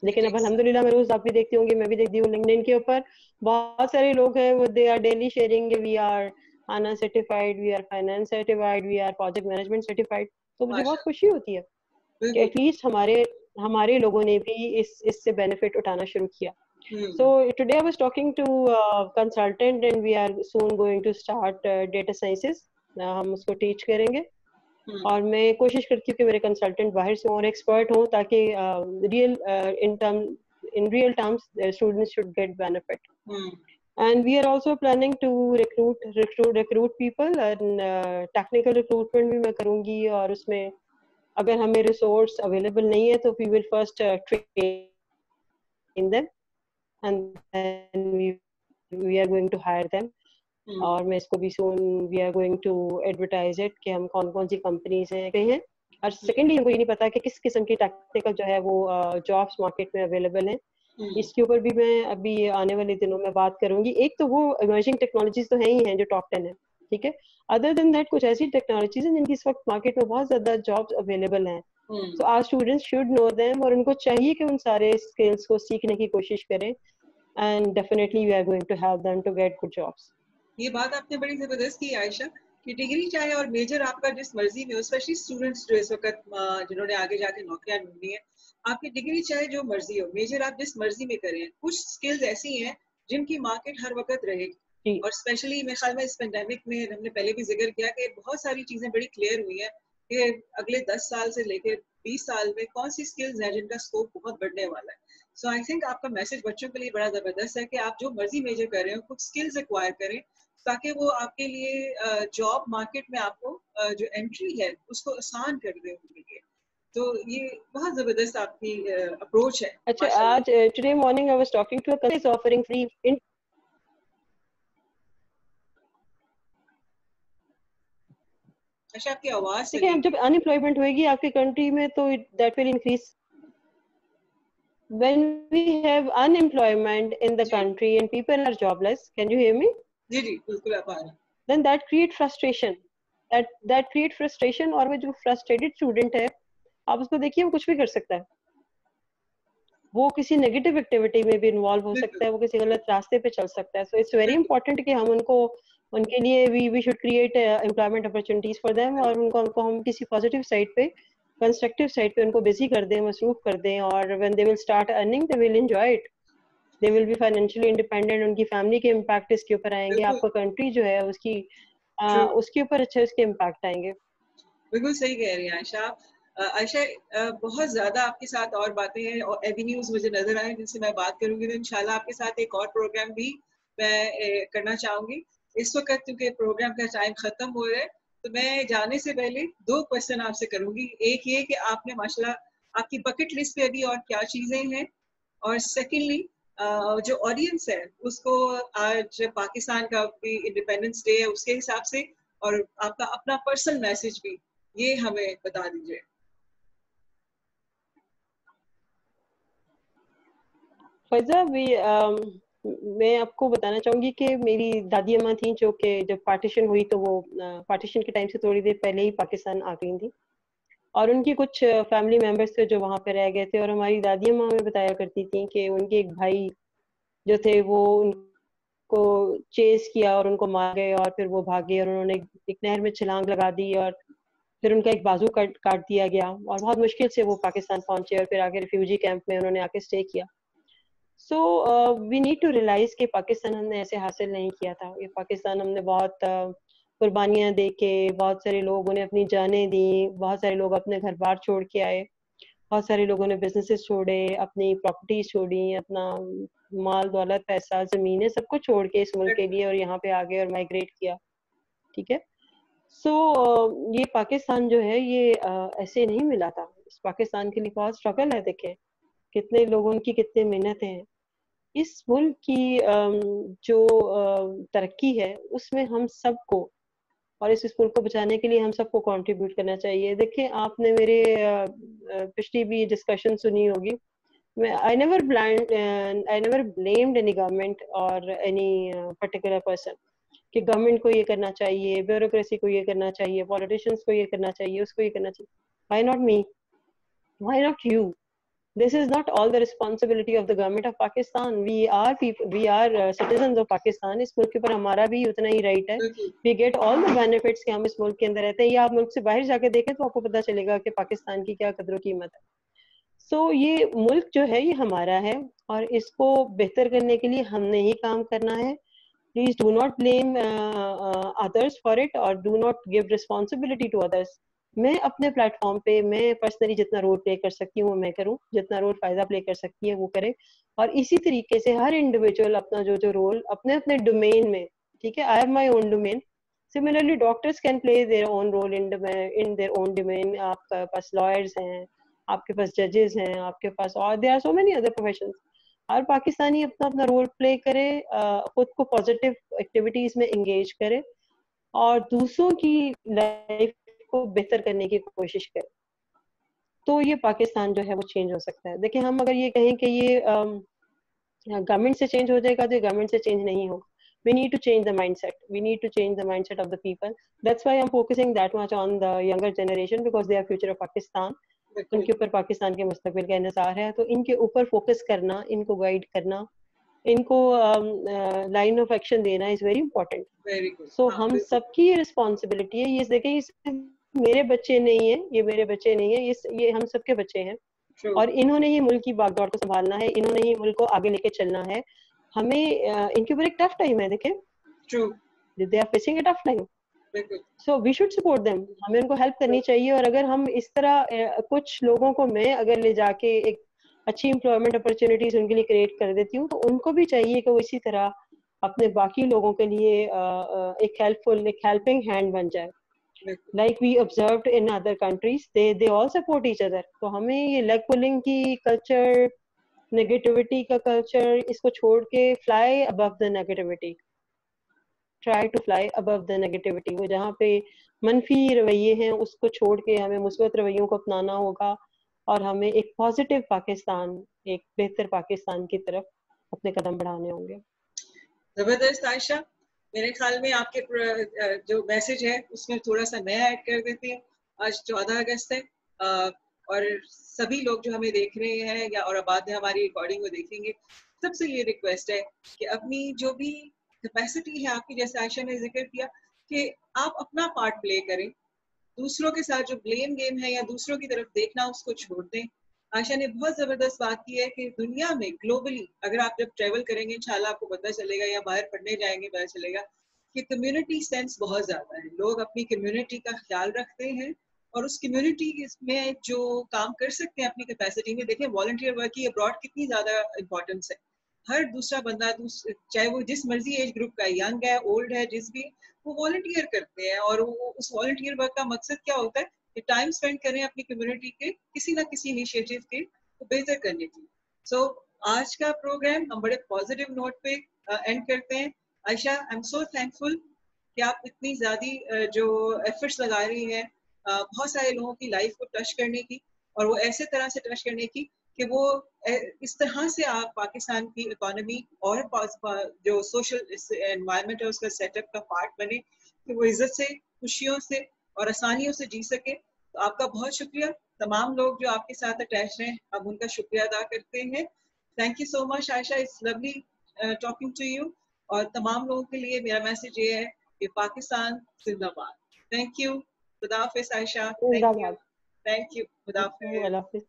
लेकिन अब अल्हम्दुलिल्लाह मैं रोज आप भी देखती होंगी, मैं भी देखती हूँ लिंक्डइन के ऊपर बहुत सारे लोग हैं वो they are daily sharing we are ANA certified, we are finance certified, we are project management certified. तो मुझे बहुत खुशी होती है कि एटलीस्ट हमारे लोगों ने भी इससे बेनिफिट उठाना शुरू किया. So today I was talking to a consultant and we are soon going to start data sciences. हम उसको टीच करेंगे और मैं कोशिश करती हूँ कि मेरे कंसल्टेंट बाहर से और एक्सपर्ट हों ताकि in real terms students should get benefit. And we are also planning to recruit people, and technical recruitment भी मैं करूँगी, और उसमें अगर हमें resource available नहीं है तो we will first train them and then we are going to hire them. और मैं इसको भी soon we are going to advertise it कि हम कौन सी कंपनीज हैं. और सेकेंडली हमको ये नहीं पता कि किस किस्म की टेक्निकल जो है वो जॉब्स मार्केट में अवेलेबल हैं. इसके ऊपर भी मैं अभी आने वाले दिनों में बात करूंगी. एक तो वो इमर्जिंग टेक्नोलॉजीज तो है ही हैं जो टॉप 10 है, ठीक है. अदर देन दैट कुछ ऐसी टेक्नोलॉजीज हैं जिनकी इस वक्त मार्केट में बहुत ज्यादा जॉब्स अवेलेबल हैं. So our students should know them, और उनको चाहिए कि उन सारे स्किल्स को सीखने की कोशिश करें, and definitely we are going to help them to get good jobs.
ये बात आपने बड़ी जबरदस्त की आयशा कि डिग्री चाहे और मेजर आपका जिस मर्जी में हो, स्पेशली स्टूडेंट्स जो इस वक्त जिन्होंने आगे जाके नौकरियां ढूंढनी है, आपकी डिग्री चाहे जो मर्जी हो, मेजर आप जिस मर्जी में करें, कुछ स्किल्स ऐसी हैं जिनकी मार्केट हर वक्त रहेगी. और स्पेशली मेरे ख्याल में इस पेंडेमिक में हमने पहले भी जिक्र किया कि बहुत सारी चीजें बड़ी क्लियर हुई हैं कि अगले 10 साल से लेकर 20 साल में कौन सी स्किल्स हैं जिनका स्कोप बहुत बढ़ने वाला है. सो आई थिंक आपका मैसेज बच्चों के लिए बड़ा जबरदस्त है कि आप जो मर्जी मेजर कर रहे हो कुछ स्किल्स एक्वायर करें ताकि वो आपके लिए जॉब मार्केट में आपको जो एंट्री है उसको आसान कर दे उनके लिए. तो ये बहुत जबरदस्त आपकी अप्रोच है.
अच्छा, आज today morning I was talking to a company offering free.
अच्छा, आपकी आवाज
ठीक है, जब अनएम्प्लॉयमेंट होएगी आपकी कंट्री में तो that will increase. When we have unemployment in the country and people are jobless, can you hear me?
जी जी बिल्कुल आप आ रहे हैं.
Then that create frustration. That create frustration, और वो जो frustrated student है आप उसको देखिए वो कुछ भी कर सकता है, वो किसी नेगेटिव एक्टिविटी में भी इन्वॉल्व हो सकता है, वो किसी गलत रास्ते पे चल सकता है. सो इट्स वेरी इंपॉर्टेंट कि हम उनके लिए we should create employment opportunities for them, और उनको हम किसी पॉजिटिव साइड पे, कंस्ट्रक्टिव साइड पे उनको बिजी कर दें, मसरूफ कर दें, और when they will start earning they will enjoy it, they will be financially independent. उनकी फैमिली के इम्पैक्ट इसके ऊपर आएंगे, आपका कंट्री जो है उसके ऊपर अच्छे उसके इम्पैक्ट आएंगे.
बिल्कुल सही कह रही हैं आयशा. आयशा, बहुत ज्यादा आपके साथ और बातें हैं और एवेन्यूज मुझे नजर आए जिनसे मैं बात करूंगी, तो इंशाल्लाह आपके साथ एक और प्रोग्राम भी मैं करना चाहूंगी. इस वक्त क्योंकि प्रोग्राम का टाइम खत्म हो रहा है, तो मैं जाने से पहले 2 क्वेश्चन आपसे करूंगी। एक ये कि आपने माशाल्लाह आपकी बकेट लिस्ट पे अभी और क्या चीजें हैं, और सेकेंडली जो ऑडियंस है उसको आज पाकिस्तान का भी इंडिपेंडेंस डे है उसके हिसाब से, और आपका अपना पर्सनल मैसेज भी ये हमें बता दीजिए।
फैजा भी मैं आपको बताना चाहूंगी कि मेरी दादी अम्मा थी जो कि जब पार्टीशन हुई तो वो पार्टीशन के टाइम से थोड़ी देर पहले ही पाकिस्तान आ गई थी, और उनकी कुछ फैमिली मेंबर्स थे जो वहां पे रह गए थे, और हमारी दादी अम्मा हमें बताया करती थी कि उनके एक भाई जो थे वो उनको चेज किया और उनको मार गए, और फिर वो भागे और उन्होंने एक नहर में छलांग लगा दी, और फिर उनका एक बाजू काट काट दिया गया, और बहुत मुश्किल से वो पाकिस्तान पहुंचे और फिर आगे रिफ्यूजी कैंप में उन्होंने आके स्टे किया। So we need to realise कि पाकिस्तान हमने ऐसे हासिल नहीं किया था। ये पाकिस्तान हमने बहुत कुर्बानियां दे के, बहुत सारे लोगों ने अपनी जानें दी, बहुत सारे लोग अपने घर बार छोड़ के आए, बहुत सारे लोगों ने बिजनेसेस छोड़े, अपनी प्रॉपर्टीज छोड़ी, अपना माल दौलत पैसा जमीनें सब कुछ छोड़ के इस मुल्क के लिए और यहाँ पे आ गए और माइग्रेट किया। ठीक है। सो ये पाकिस्तान जो है ये ऐसे नहीं मिला था। इस पाकिस्तान के लिए बहुत स्ट्रगल है। देखें कितने लोगों की कितनी मेहनत है। इस मुल्क की जो तरक्की है उसमें हम सबको, और इस मुल्क को बचाने के लिए हम सबको कंट्रीब्यूट करना चाहिए। देखिए आपने मेरे पिछली भी डिस्कशन सुनी होगी। मैं I never blamed any government और एनी पर्टिकुलर पर्सन कि गवर्नमेंट को ये करना चाहिए, ब्यूरोक्रेसी को ये करना चाहिए, पॉलिटिशियंस को ये करना चाहिए, उसको ये करना चाहिए। Why not me? Why not you? This is not all the responsibility of the government of Pakistan. We are people, we are citizens of Pakistan. इस मुल्क के ऊपर हमारा भी उतना ही राइट है। We get all the benefits कि हम इस मुल्क के अंदर रहते हैं। या आप मुल्क से बाहर जाके देखें तो आपको पता चलेगा कि पाकिस्तान की क्या कदर कीमत है। सो ये मुल्क जो है ये हमारा है, और इसको बेहतर करने के लिए हमने ही काम करना है। Please do not blame others for it, और do not give responsibility to others. मैं अपने प्लेटफॉर्म पे मैं पर्सनली जितना रोल प्ले कर सकती हूँ वो मैं करूँ, जितना रोल फायदा प्ले कर सकती है वो करे, और इसी तरीके से हर इंडिविजुअल अपना जो जो रोल अपने अपने डोमेन में, ठीक है, I have my own domain. Similarly doctors can play their own role in their own domain. आपके पास लॉयर्स हैं, आपके पास जजेस हैं, आपके पास और there are so many other professions. हर पाकिस्तानी अपना अपना रोल प्ले करे, खुद को पॉजिटिव एक्टिविटीज में एंगेज करे, और दूसरों की लाइफ को बेहतर करने की कोशिश करे, तो ये पाकिस्तान जो है वो चेंज हो सकता है। देखिए हम अगर ये कहें कि ये गवर्नमेंट से चेंज हो जाएगा तो ये गवर्नमेंट से चेंज नहीं होगा। We need to change the mindset. We need to change the mindset of the people. That's why I'm focusing that much on the younger generation because they are future of Pakistan. उनके ऊपर पाकिस्तान के मुस्तकबिल का इंतजार है, तो इनके ऊपर फोकस करना, इनको गाइड करना, इनको लाइन ऑफ एक्शन देना is very important.
Very good.
So हम सबकी ये रिस्पॉन्सिबिलिटी है। ये देखें ये मेरे बच्चे नहीं है, ये मेरे बच्चे नहीं है, ये हम सबके बच्चे हैं, और इन्होंने ही मुल्क की बागडोर को संभालना है, इन्होंने ही मुल्क को आगे लेके चलना है। हमें इनके ऊपर एक टफ टाइम है। देखें they are facing a tough time, so we should support them. हमें उनको हेल्प करनी चाहिए। और अगर हम इस तरह कुछ लोगों को मैं अगर ले जाके एक अच्छी एम्प्लॉयमेंट अपॉर्चुनिटीज उनके लिए क्रिएट कर देती हूँ, तो उनको भी चाहिए कि वो इसी तरह अपने बाकी लोगों के लिए एक हेल्पिंग हैंड बन जाए। Like we observed in other countries, they all support each other. तो हमें ये लेग पुलिंग की कल्चर, नेगेटिविटी का कल्चर, इसको छोड़ के fly above the negativity, try to fly above the negativity. वो जहाँ पे मनफी रवैये हैं उसको छोड़ के हमें मुस्बत रवैयों को अपनाना होगा, और हमें एक पॉजिटिव पाकिस्तान, एक बेहतर पाकिस्तान की तरफ अपने कदम बढ़ाने होंगे।
जबरदस्त आयशा। मेरे ख्याल में आपके जो मैसेज है उसमें थोड़ा सा मैं ऐड कर देती हूँ। आज 14 अगस्त है, और सभी लोग जो हमें देख रहे हैं या और बाद में हमारी रिकॉर्डिंग को देखेंगे, सबसे ये रिक्वेस्ट है कि अपनी जो भी कैपेसिटी है आपकी, जैसे आयशा ने जिक्र किया कि आप अपना पार्ट प्ले करें, दूसरों के साथ जो ब्लेम गेम है या दूसरों की तरफ देखना उसको छोड़ दें। आशा ने बहुत जबरदस्त बात की है कि दुनिया में ग्लोबली अगर आप जब ट्रेवल करेंगे इंशाल्लाह आपको पता चलेगा, या बाहर पढ़ने जाएंगे पता चलेगा कि कम्युनिटी सेंस बहुत ज्यादा है। लोग अपनी कम्युनिटी का ख्याल रखते हैं, और उस कम्युनिटी में जो काम कर सकते हैं अपनी कैपेसिटी में, देखें वॉलंटियर वर्क की अब्रॉड कितनी ज्यादा इंपॉर्टेंस है। हर दूसरा बंदा चाहे वो जिस मर्जी एज ग्रुप का, यंग है, ओल्ड है, जिस भी, वो वॉलंटियर करते हैं। और वो उस वॉलंटियर वर्क का मकसद क्या होता है कि टाइम स्पेंड करें अपनी कम्युनिटी के किसी ना किसी इनिशिएटिव के को बेहतर करने की। सो आज का प्रोग्राम हम बड़े पॉजिटिव नोट पे एंड करते हैं। Ayesha, I am so thankful कि आप इतनी ज्यादा जो एफर्ट्स लगा रही हैं बहुत सारे लोगों की लाइफ को टच करने की, और वो ऐसे तरह से टच करने की कि वो इस तरह से आप पाकिस्तान की इकोनॉमी और जो सोशल एनवायरनमेंट है उसका सेटअप का पार्ट बने, कि वो इज्जत से, खुशियों से और आसानियों से जी सके। तो आपका बहुत शुक्रिया। तमाम लोग जो आपके साथ अटैच हैं, हम उनका शुक्रिया अदा करते हैं। Thank you so much Ayesha, it's lovely talking to you. और तमाम लोगों के लिए मेरा मैसेज ये है कि पाकिस्तान जिंदाबाद। Thank you. खुदा हाफिज आयशा। Thank you.
जिंदाबाद।
Thank you. खुदा हाफिज।
अल्लाह हाफिज।